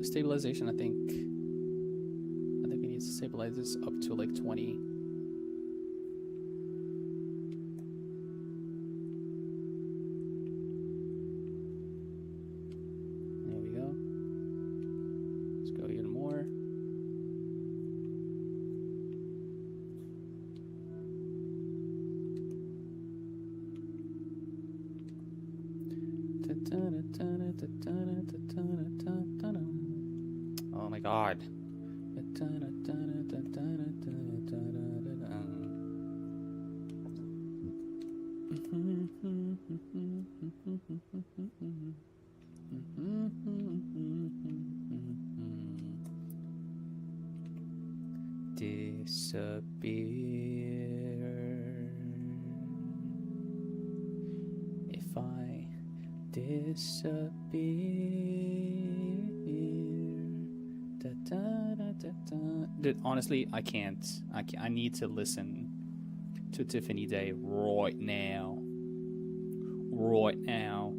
Stabilization, I think we need to stabilize this up to like 20. There we go. Let's go even more. Oh my god. Disappear. If I disappear. Dude, honestly, I can't. I need to listen to Tiffany Day right now. Right now.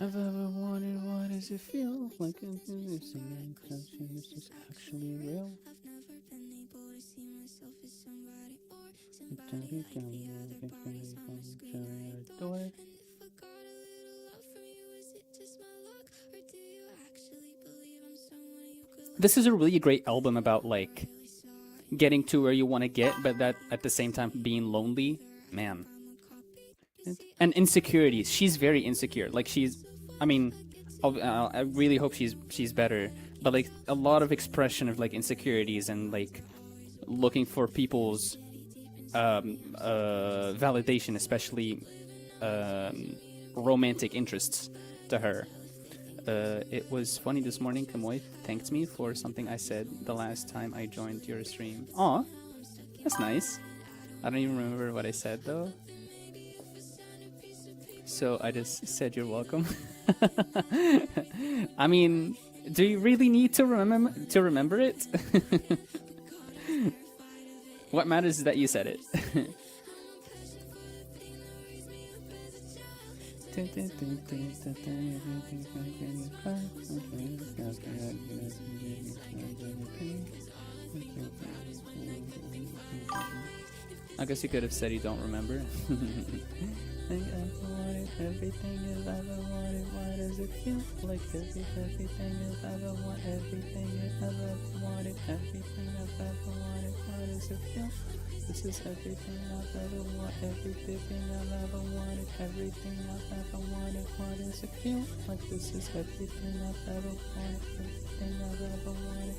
I've ever wanted, what does it feel like? I'm singing, touching, this is actually real. I've never been able to see myself as somebody or somebody like the other boys on the screen I adore. And if I got a little love from you, is it just my luck, or do you actually believe I'm someone you could? This is a really great album about like getting to where you want to get, but that at the same time being lonely. Man. And insecurities. She's very insecure. Like she's, I mean, I really hope she's better. But like a lot of expression of like insecurities and like looking for people's validation, especially romantic interests to her. It was funny this morning. Kamoy thanked me for something I said the last time I joined your stream. Aw, that's nice. I don't even remember what I said though. So I just said you're welcome. I mean, do you really need to remember it? What matters is that you said it. I guess you could have said you don't remember. Everything you've ever wanted, why does it feel like everything you've ever wanted, everything you've ever wanted, everything I've ever wanted, why does it feel? This is everything I've ever wanted, everything I've ever wanted, everything I've ever wanted, why does it feel like this is everything I've ever wanted, everything I've ever wanted,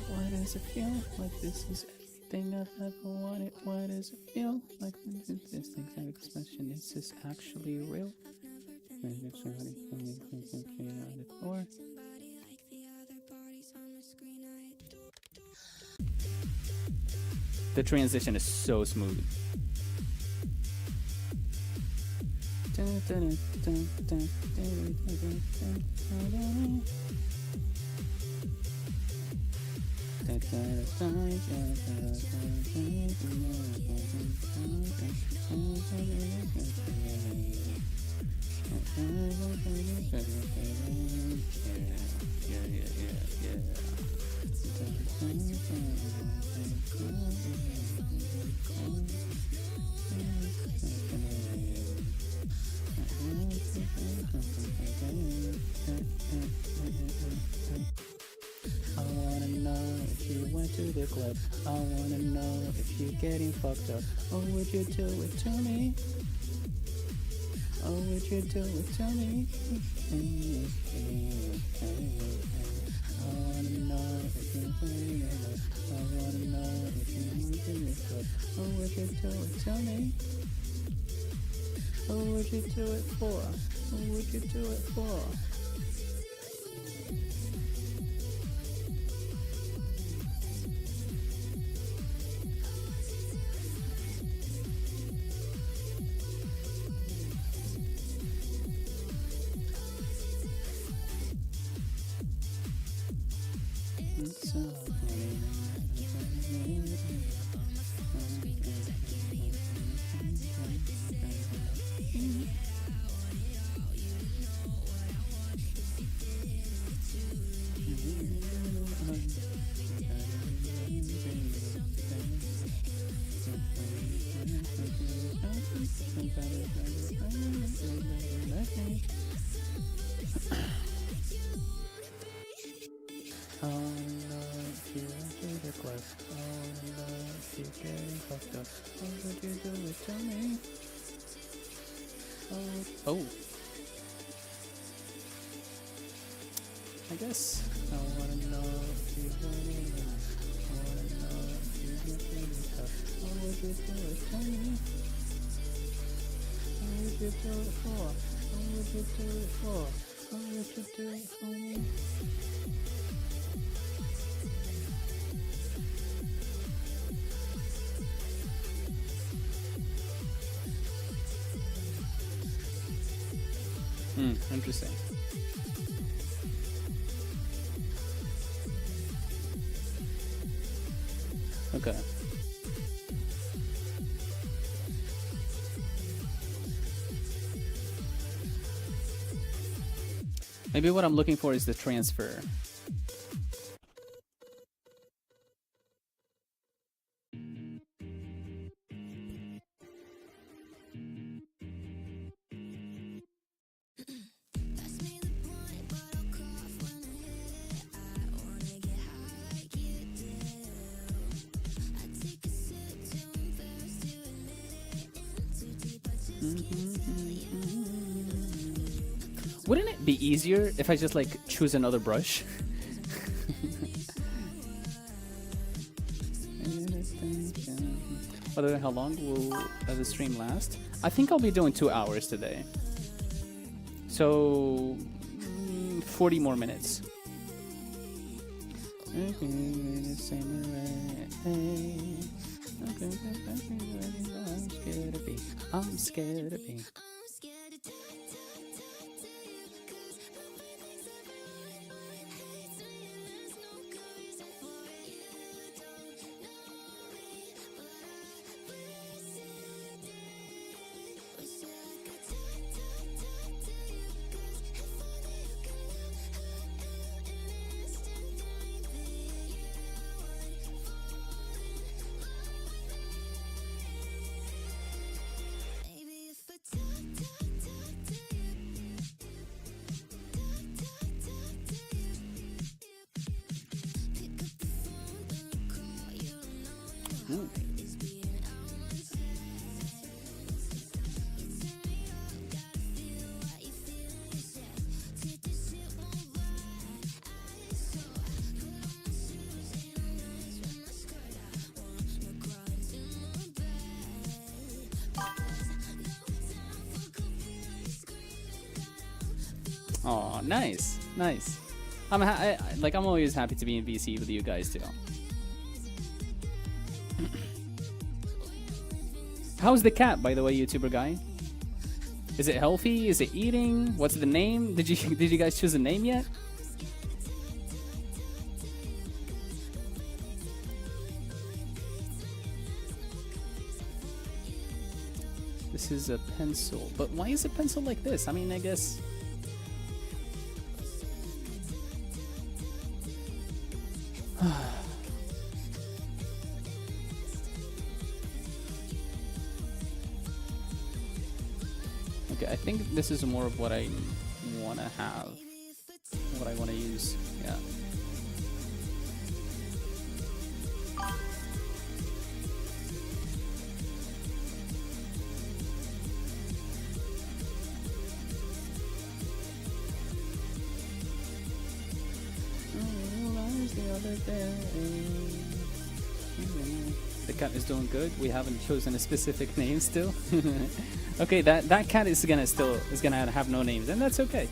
why does it feel like this is everything I've ever wanted, why does it feel like this exact expression, is this actually real? The transition is so smooth. I wanna know if you went to the club. I wanna know if you're getting fucked up. Oh, would you do it to me? Oh, would you do it to me? I wanna know if you're playing it up. I wanna know if you went to the club. Oh, would you do it to me? Who would you do it for? Who would you do it for? Oh, I guess I wanna know if you want it. I wanna know if you get really tough. What would you do it to me? What would you do it for? What would you do it for? What would you do it for me? Interesting. Okay. Maybe what I'm looking for is the transfer. Wouldn't it be easier if I just like choose another brush? Whether how long will the stream last? I think I'll be doing 2 hours today. So 40 more minutes. I'm scared of being. Oh, nice, nice. I'm always happy to be in VC with you guys too. How's the cat, by the way, YouTuber guy? Is it healthy? Is it eating? What's the name? Did you guys choose a name yet? This is a pencil, but why is a pencil like this? I mean, I guess. Okay, I think this is more of what I want to have, what I want to use. Yeah. The cat is doing good. We haven't chosen a specific name still. Okay, that cat is gonna have no names, and that's okay.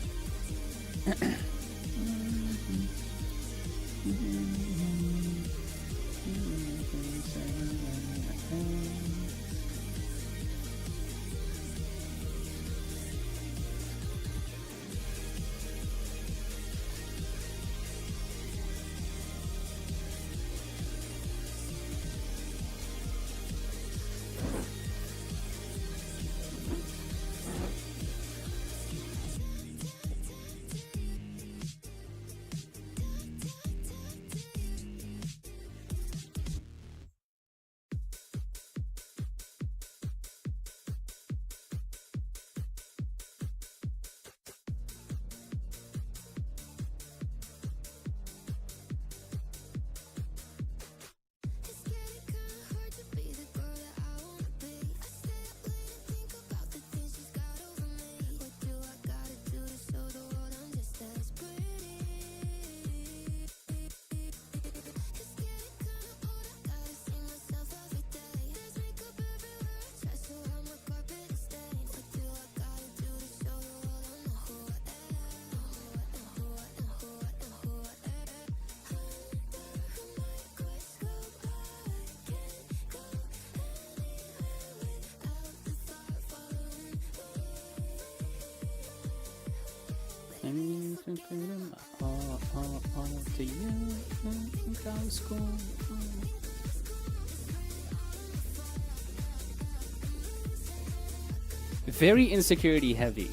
Very insecurity heavy.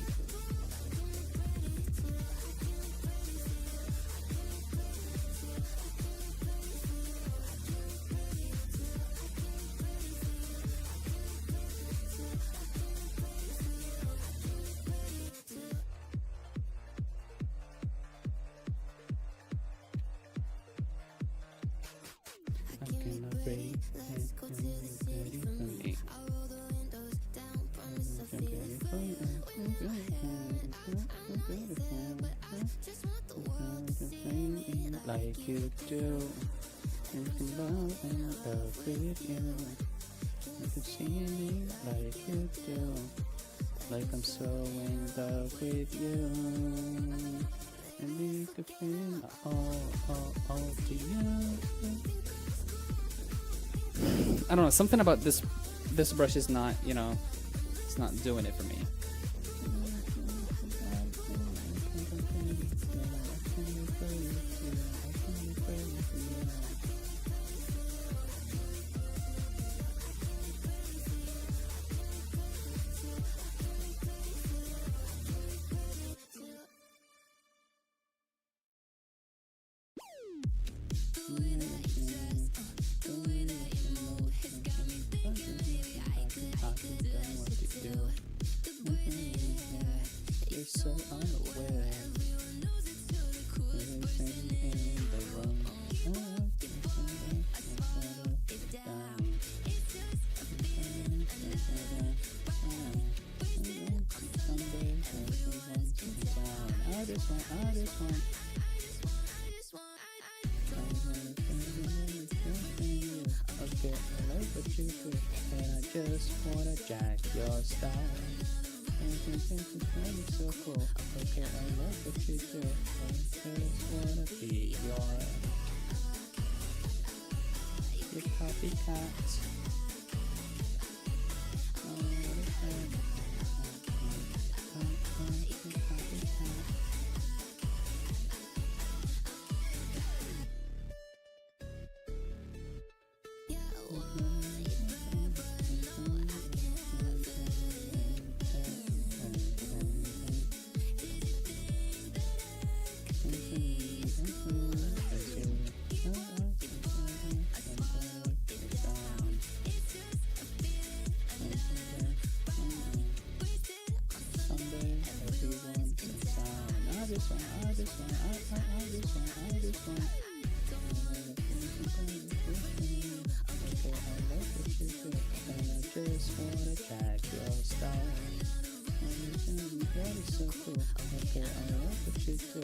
Like you do, you can love and love with you. You can see me like you do. like I'm so in love with you, and you could feel all to you. I don't know, something about this brush is not, you know, it's not doing it for me. You're so unaware. I just want. Okay, I like what you do, and I just wanna jack your style. And it's so cool. Okay, I like what you do, I just wanna be your copycat. Just wanna track your style. That is so cool. Okay, I like what you do.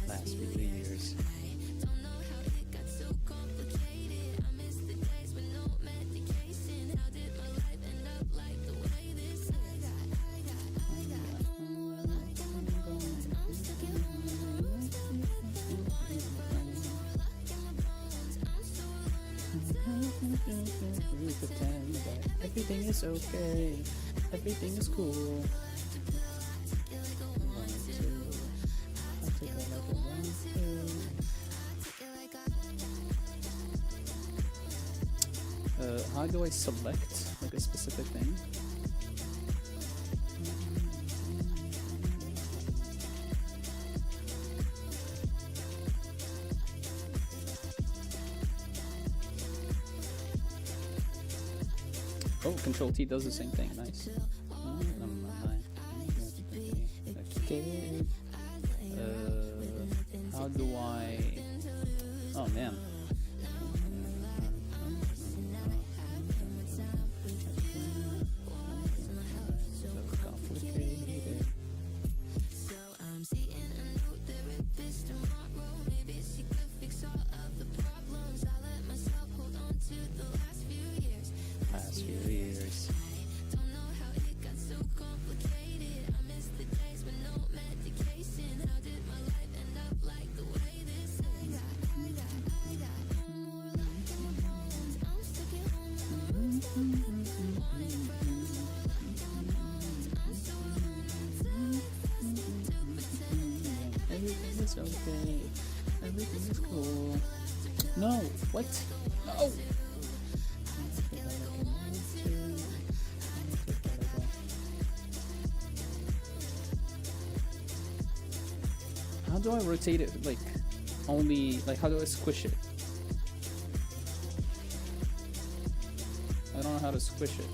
Last few years. We pretend that everything is okay, everything is cool. How do I select like a specific thing? Oh, Control T does the same thing. Nice. Okay. How do I? Oh man. Last few years. It's okay. Everything is cool. No! What? No! How do I rotate it? Like, only, like, how do I squish it? I don't know how to squish it.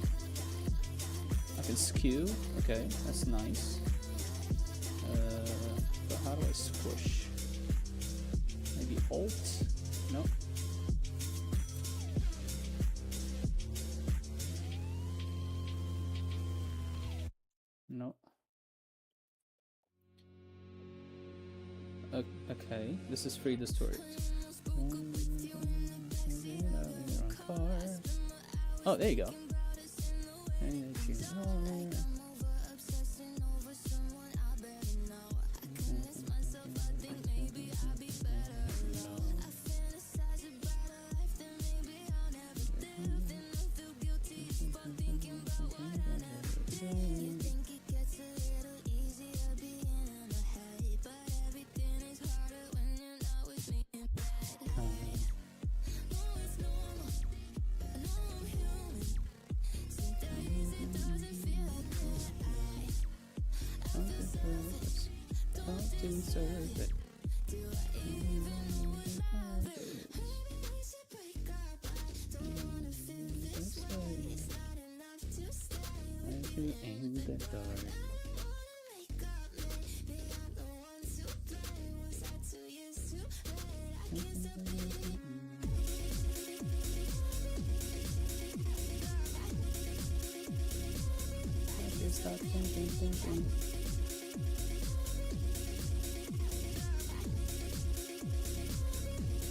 I can skew. Okay, that's nice. But how do I squish? Maybe Alt? No. No. Okay, this is free distort. Oh, there you go. In the dark. Stop thinking.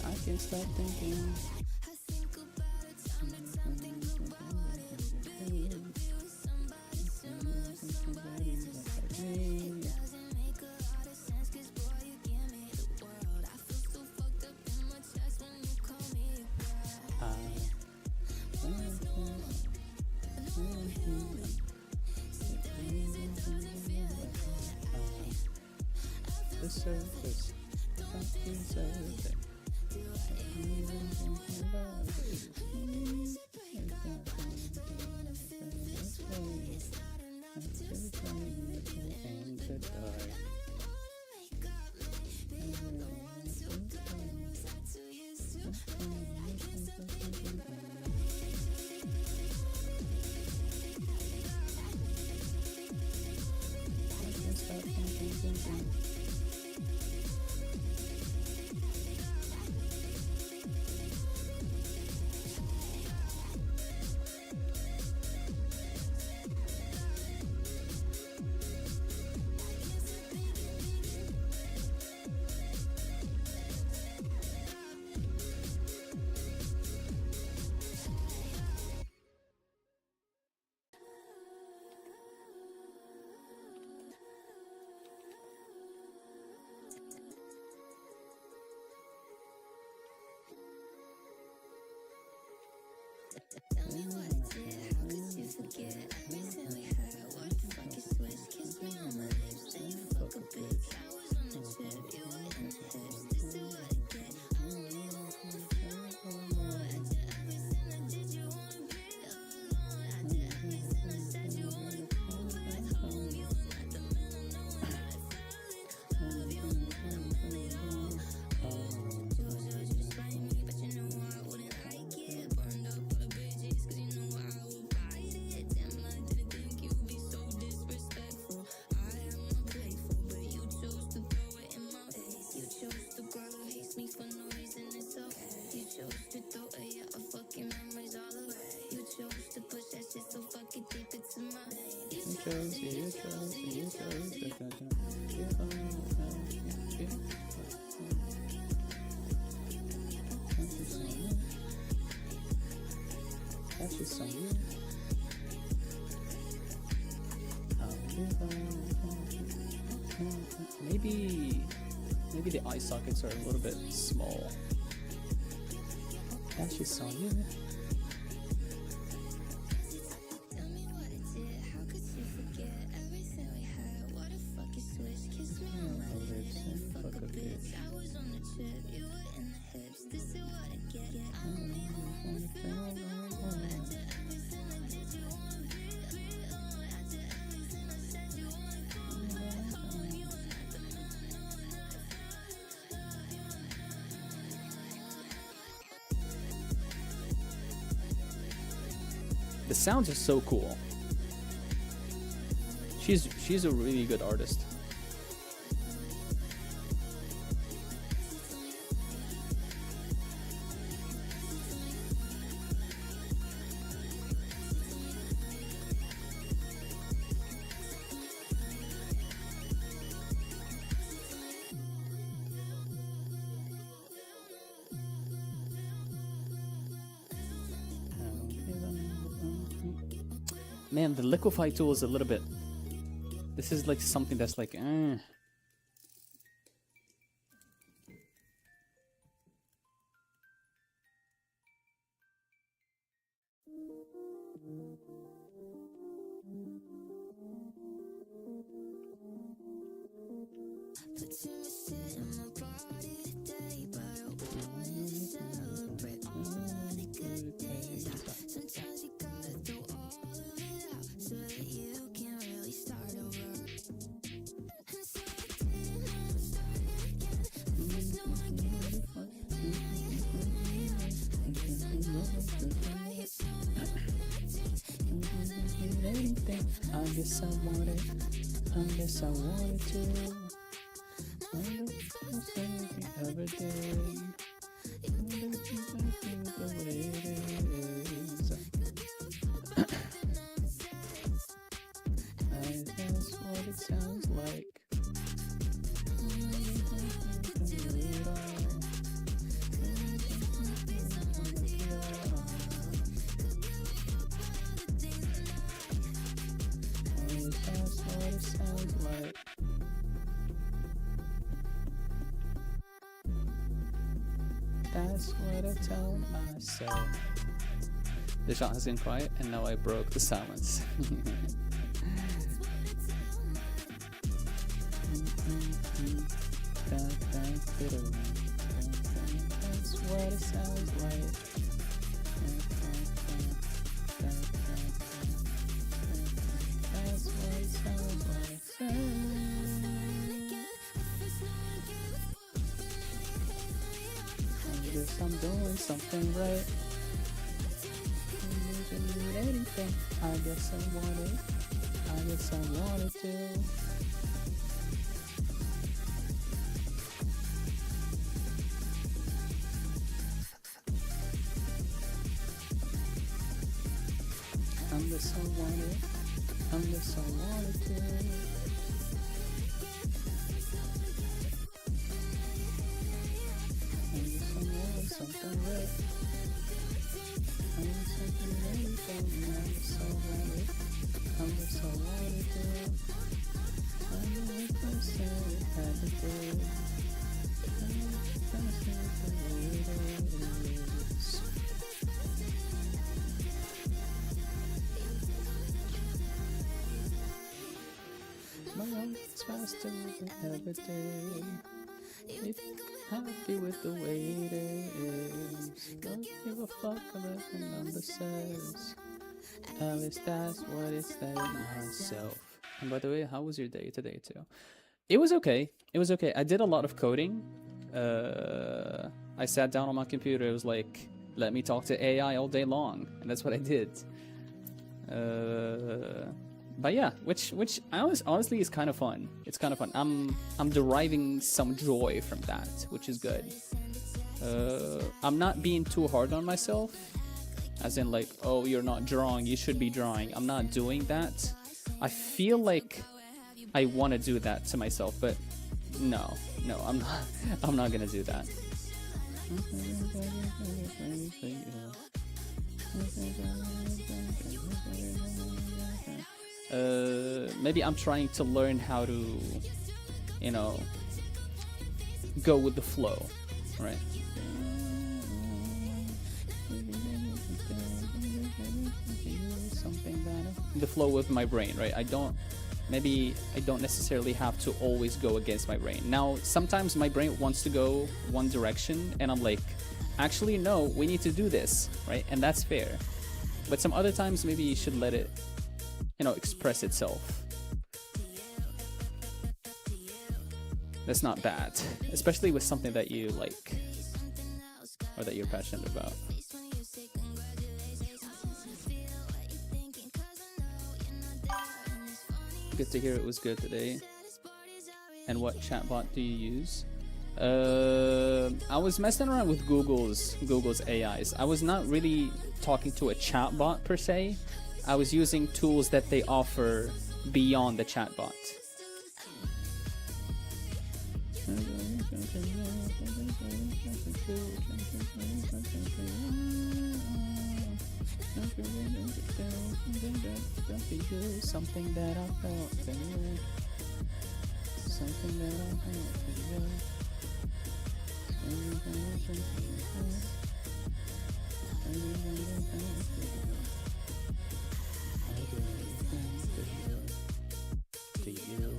I can stop thinking. The surface, fucking surface. Tell me what I did, how could you forget everything we had? What the fuck you switch? Kiss me on my lips, then you fuck a bitch. I was on the tip, you were in the hips. This is what I get. I don't need a woman, feel like one more. I did everything I did, you wanna be alone. I did everything I said, you wanna go back home. You were not the man I know when I fell in love. You were not the man I know. You just find me, but you know I wouldn't like it. Burned up all the bridges, cause you know I will bite it. Damn, I didn't think you'd be so disrespectful. I am not playful, but you chose to throw it in my face. You chose to girl who hates me for no reason, it's okay. You chose to throw away our fucking memories all away. You chose to push that shit so fucking deep into my veins. You chose That's just some you. Maybe the eye sockets are a little bit small. That's just some you. Tell me what I did, how could you forget everything we had? What the fuck you switch? Kiss me on my lips, then you fuck a bitch. The sounds are so cool. She's a really good artist. Man, the liquefy tool is a little bit... This is like something that's like... I guess I want it. I guess I wanted to. I ever did. The way it is. That's what it sounds like. That's what it sounds like. That's what I tell myself. The shot has been quiet, and now I broke the silence. That's what it sounds like. That's what it sounds like. I guess I'm doing something right. Need anything. I guess I want it. I guess I wanted to. Unless I want it, unless I wanted to. Unless I wanted something right. Unless something anything, unless I wanted, unless I wanted to. Unless I said it had to do. Unless I said the way it is. My life is faster than ever did. If happy with the way it is, don't give a fuck about the number says. At least that's what it's telling myself. And by the way, how was your day today too? It was okay. It was okay. I did a lot of coding. I sat down on my computer. It was like, let me talk to AI all day long, and that's what I did. But yeah, which honestly is kind of fun. It's kind of fun. I'm deriving some joy from that, which is good. I'm not being too hard on myself, as in like, oh, you're not drawing, you should be drawing. I'm not doing that. I feel like I want to do that to myself, but no, I'm not. I'm not gonna do that. Maybe I'm trying to learn how to, you know, go with the flow, right? The flow with my brain, right? Maybe I don't necessarily have to always go against my brain. Now, sometimes my brain wants to go one direction, and I'm like, actually, no, we need to do this, right? And that's fair. But some other times, maybe you should let it, you know, express itself. That's not bad, especially with something that you like or that you're passionate about. Good to hear it was good today. And what chatbot do you use? I was messing around with Google's AIs. I was not really talking to a chatbot per se. I was using tools that they offer beyond the chatbot. Something that I felt for you. Something that I felt for you. To you.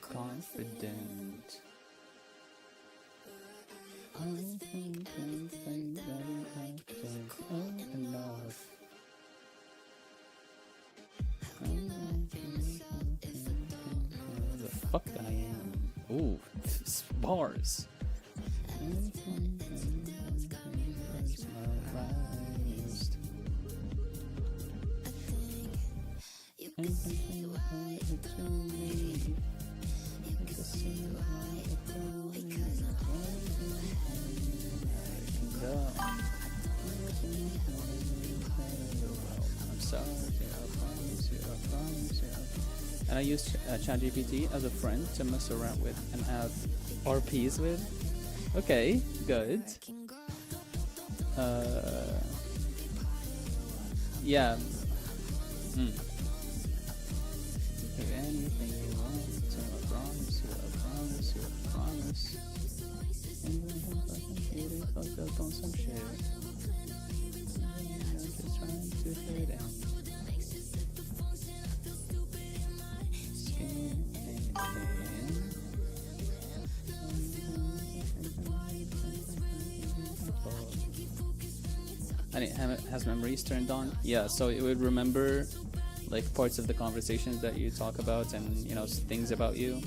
Confident. I think that I enough. The fuck that I am. Ooh, bars. I'm sorry, I promise you. And I use ChatGPT as a friend to mess around with and have RPs with. Okay, good. Yeah. Anything you want, so I promise you. And then I'm fucking fucked up on some shit. I'm just trying to fit in. And it has memories turned on. Yeah, so it would remember like parts of the conversations that you talk about and, you know, things about you.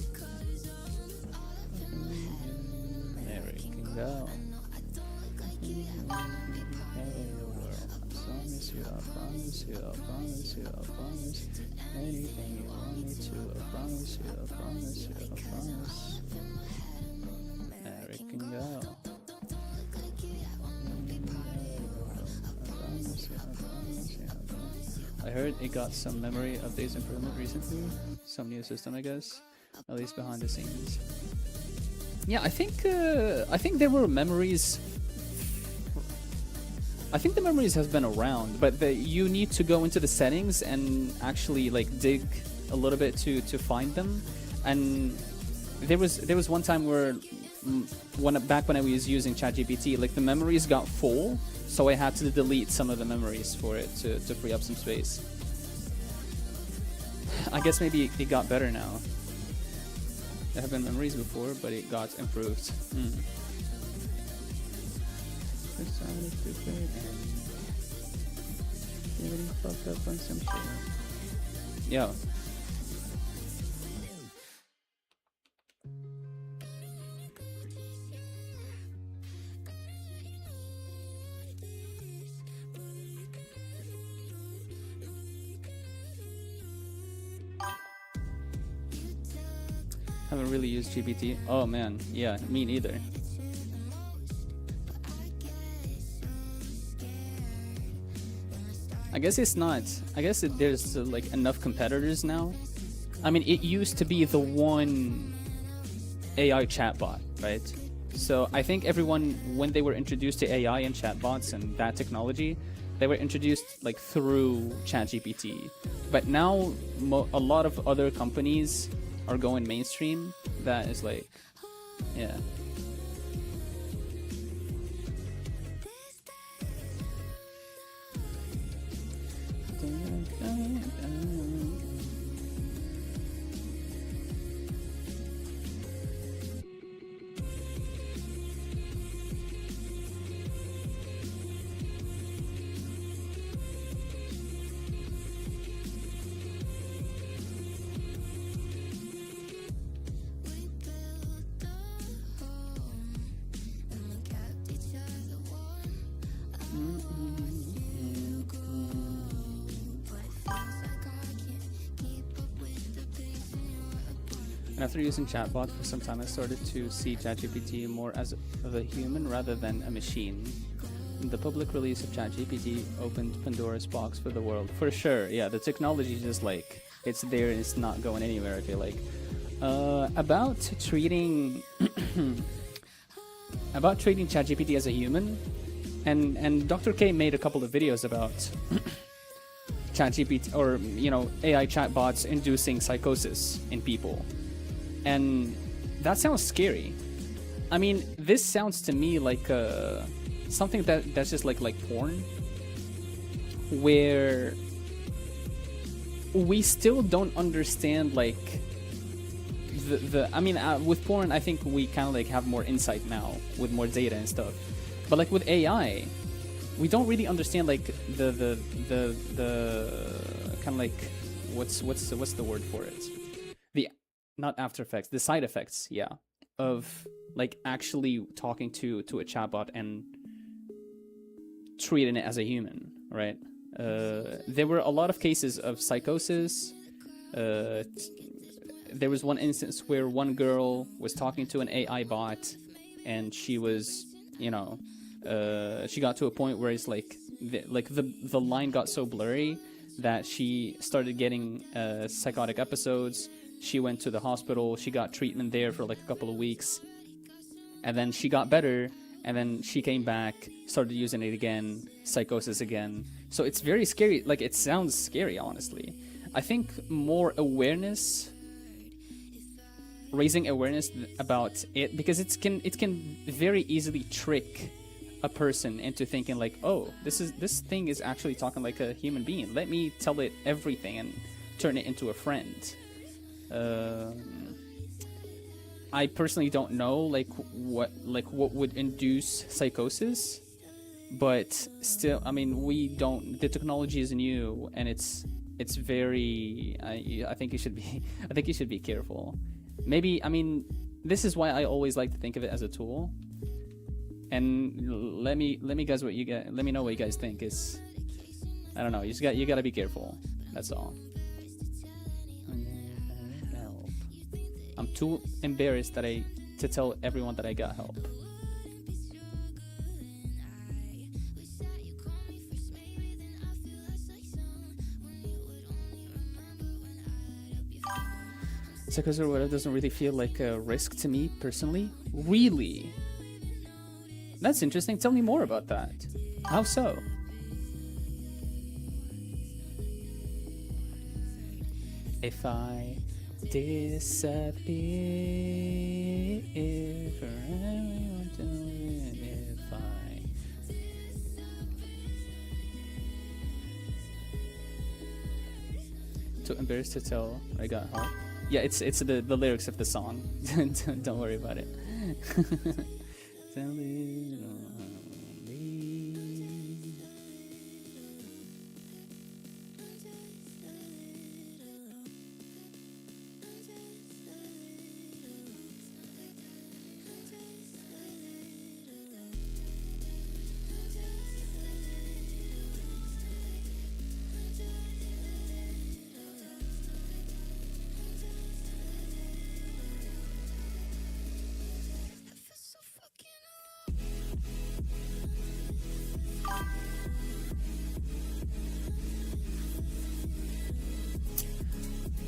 There it can go. I promise you. Anything you want me to, I promise you. There it can go. I heard it got some memory updates improvement recently. Some new system, I guess. At least behind the scenes. Yeah, I think there were memories. I think the memories has been around, but you need to go into the settings and actually like dig a little bit to find them. And there was one time where back when I was using ChatGPT, like the memories got full. So I had to delete some of the memories for it to free up some space. I guess maybe it got better now. There have been memories before, but it got improved. Yeah. Haven't really used GPT. Oh man, yeah, me neither. I guess it's not. I guess there's like enough competitors now. I mean, it used to be the one AI chatbot, right? So I think everyone, when they were introduced to AI and chatbots and that technology, they were introduced like through ChatGPT. But now a lot of other companies are going mainstream. That is like, yeah. And after using chatbot for some time, I started to see ChatGPT more as a human rather than a machine. The public release of ChatGPT opened Pandora's box for the world. For sure, yeah, the technology is just like, it's there and it's not going anywhere, I feel like. About treating about treating ChatGPT as a human, and Dr. K made a couple of videos about ChatGPT, or AI chatbots inducing psychosis in people, and that sounds scary. I mean, this sounds to me like something that's just like porn, where we still don't understand like I mean, with porn, I think we kind of like have more insight now with more data and stuff. But like with AI, we don't really understand like the kind of like what's the word for it? The not after effects, the side effects, yeah, of like actually talking to a chatbot and treating it as a human, right? There were a lot of cases of psychosis. There was one instance where one girl was talking to an AI bot, and she was, she got to a point where it's like the line got so blurry that she started getting psychotic episodes. She went to the hospital. She got treatment there for like a couple of weeks, and then she got better. And then she came back, started using it again, psychosis again. So it's very scary. Like, it sounds scary, honestly. I think more awareness, raising awareness about it, because it can very easily trick a person into thinking like, oh, this thing is actually talking like a human being. Let me tell it everything and turn it into a friend. I personally don't know like what would induce psychosis, but still, I mean, the technology is new, and it's very, I think you should be careful. Maybe, I mean, this is why I always like to think of it as a tool. And let me know what you guys think. Is, I don't know, you gotta be careful. That's all. I'm too embarrassed to tell everyone that I got help. Psychosis or whatever doesn't really feel like a risk to me personally. Really? That's interesting. Tell me more about that. How so? If I disappear for everyone to live, if I too embarrassed to tell I got help. Yeah, it's the lyrics of the song. Don't worry about it.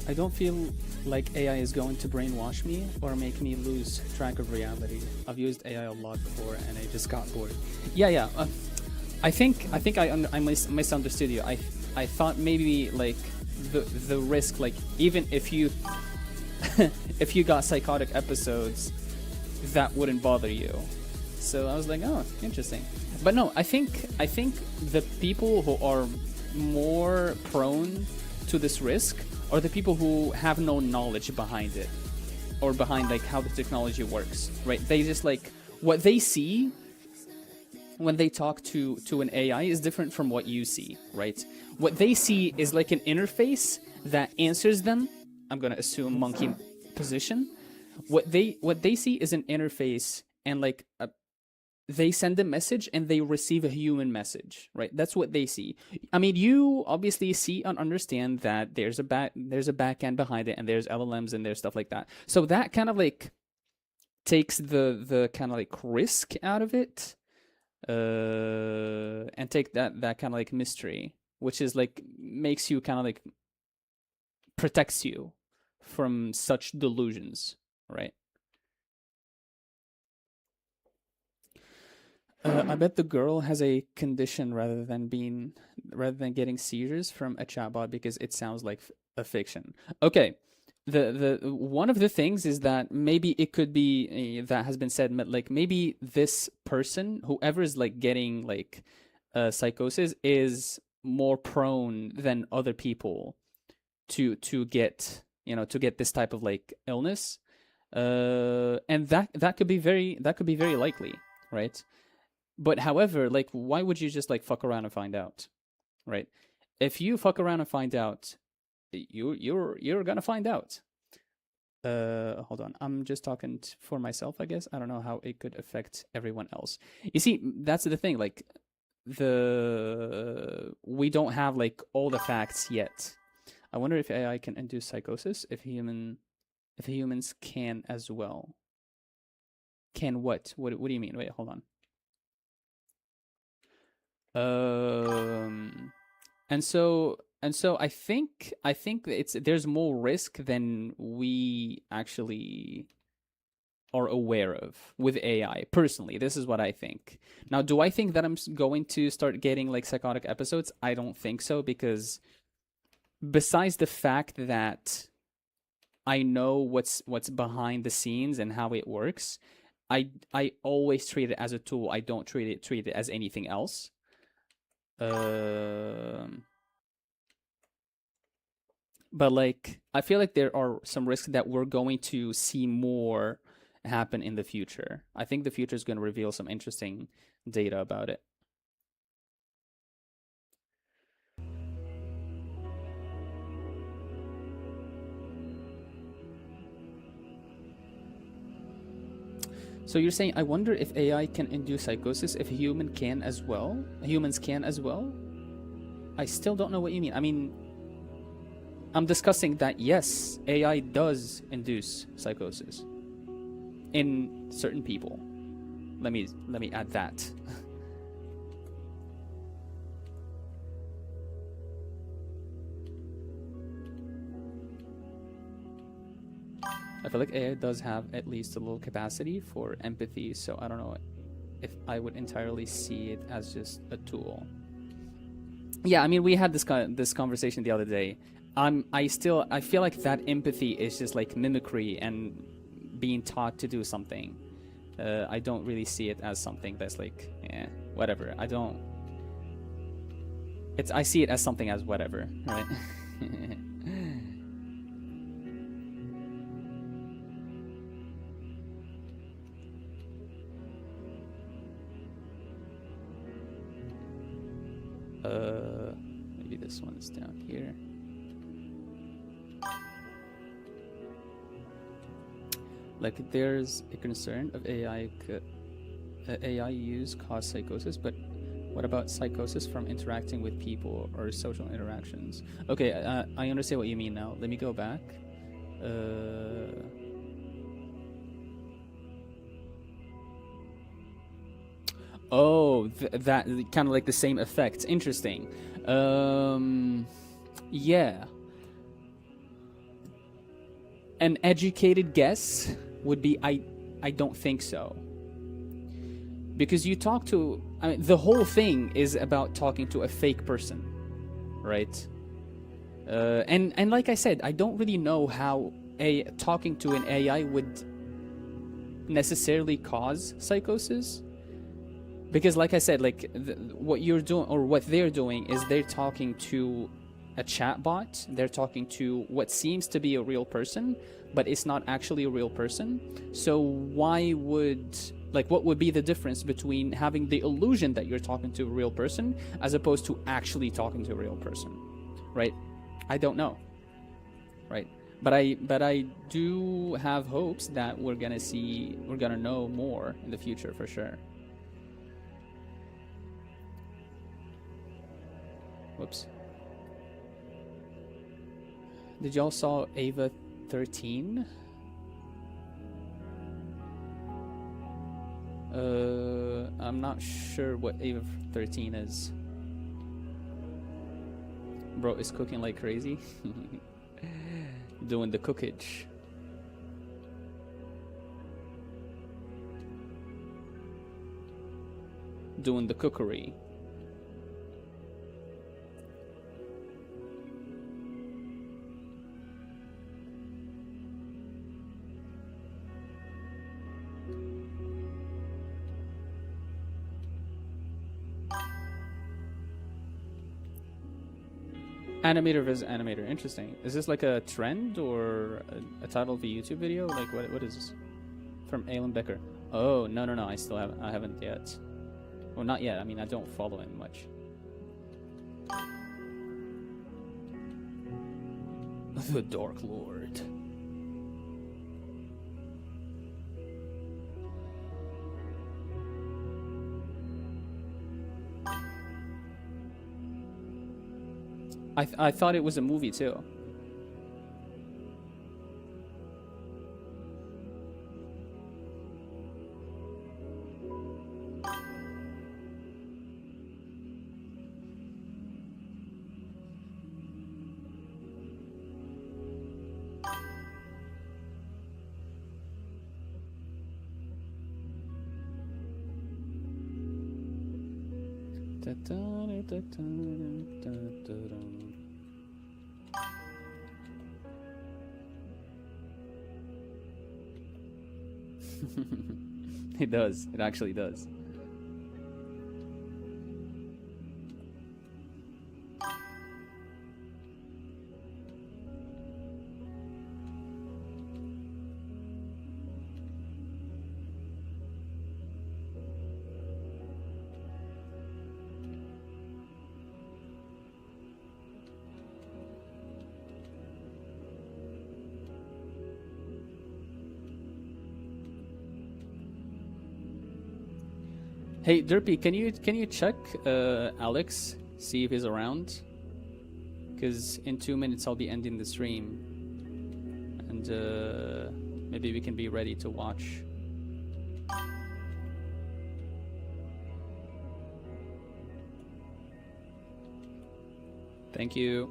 I don't feel like AI is going to brainwash me or make me lose track of reality. I've used AI a lot before and I just got bored. Yeah. I think I misunderstood you. I thought maybe like the risk, like even if you if you got psychotic episodes, that wouldn't bother you. So I was like, oh, interesting. But no, I think the people who are more prone to this risk are the people who have no knowledge behind it, or behind like how the technology works, right? They just like what they see when they talk to an AI is different from what you see, right? What they see is like an interface that answers them. I'm gonna assume monkey position. What they see is an interface and like they send a message and they receive a human message, right? That's what they see. I mean, you obviously see and understand that there's a back end behind it, and there's LLMs and there's stuff like that. So that kind of like takes the kind of like risk out of it, and take that kind of like mystery, which is like makes you kind of like protects you from such delusions, right? I bet the girl has a condition rather than getting seizures from a chatbot because it sounds like a fiction. Okay, the one of the things is that maybe it could be that has been said, like maybe this person, whoever is like getting like psychosis, is more prone than other people to get to get this type of like illness, and that could be very likely, right? But however, like, why would you just like fuck around and find out, right? If you fuck around and find out, you're gonna find out. Hold on. I'm just talking for myself, I guess. I don't know how it could affect everyone else. You see, that's the thing. Like, we don't have like all the facts yet. I wonder if AI can induce psychosis. If humans can as well. Can what? What do you mean? Wait, hold on. And so I think there's more risk than we actually are aware of with AI. Personally, this is what I think. Now, do I think that I'm going to start getting like psychotic episodes? I don't think so, because besides the fact that I know what's behind the scenes and how it works, I always treat it as a tool. I don't treat it as anything else. But like, I feel like there are some risks that we're going to see more happen in the future. I think the future is going to reveal some interesting data about it. So you're saying, I wonder if AI can induce psychosis if humans can as well? I still don't know what you mean. I mean, I'm discussing that yes, AI does induce psychosis in certain people. Let me add that. I feel like AI does have at least a little capacity for empathy, so I don't know if I would entirely see it as just a tool. Yeah, I mean, we had this conversation the other day. I feel like that empathy is just like mimicry and being taught to do something. I don't really see it as something that's like, whatever. I see it as something as whatever, right? Maybe this one is down here. Like, there's a concern of AI use cause psychosis, but what about psychosis from interacting with people or social interactions? Okay, I understand what you mean now. Let me go back. Oh, that kind of like the same effects. Interesting. Yeah. An educated guess would be I don't think so. Because you talk to, I mean, the whole thing is about talking to a fake person, right? And like I said, I don't really know how talking to an AI would necessarily cause psychosis. Because like I said, like what you're doing or what they're doing is they're talking to a chatbot. They're talking to what seems to be a real person, but it's not actually a real person. So why would, like, what would be the difference between having the illusion that you're talking to a real person as opposed to actually talking to a real person, right? I don't know, right? But I do have hopes that we're gonna know more in the future for sure. Whoops. Did y'all saw Ava 13? I'm not sure what Ava 13 is. Bro is cooking like crazy. Doing the cookage. Doing the cookery. Animator versus animator. Interesting. Is this like a trend or a title of a YouTube video? Like what is this? From Alan Becker. Oh, no. I haven't yet. Well, not yet. I mean, I don't follow him much. The Dark Lord. I thought it was a movie too. It does. It actually does. Hey Derpy, can you check Alex, see if he's around? Because in 2 minutes I'll be ending the stream, and maybe we can be ready to watch. Thank you.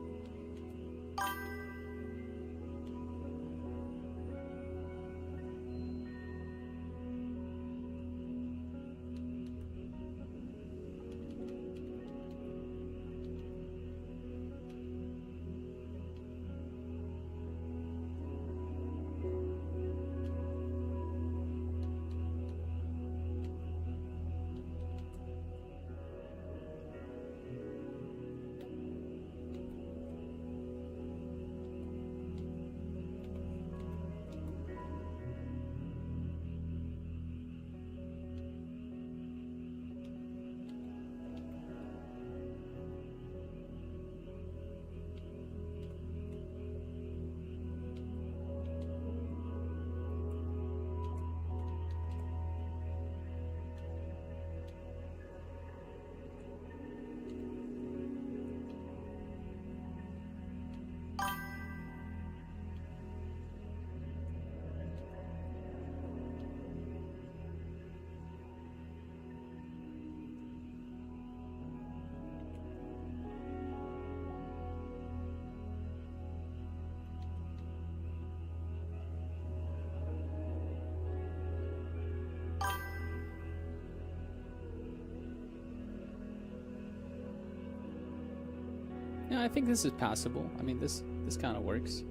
Yeah, I think this is passable. I mean, this kind of works.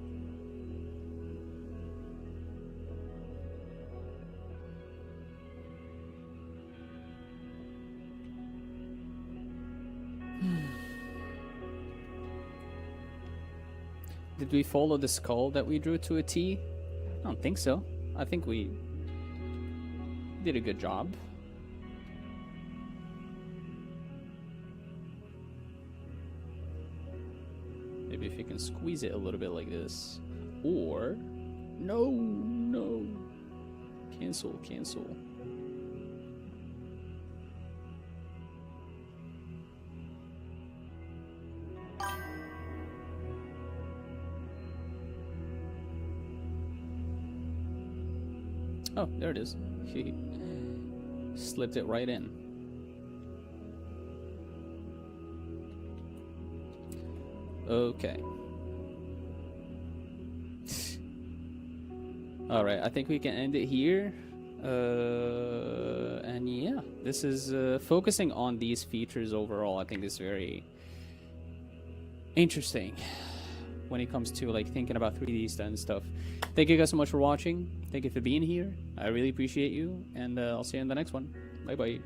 Did we follow the skull that we drew to a T? I don't think so. I think we did a good job. Maybe if you can squeeze it a little bit like this. Or... No! Cancel. Oh, there it is. Slipped it right in. Okay. All right, I think we can end it here. And yeah, this is focusing on these features overall. I think is very interesting when it comes to like thinking about 3D and stuff. Thank you guys so much for watching. Thank you for being here. I really appreciate you, and I'll see you in the next one. Bye bye.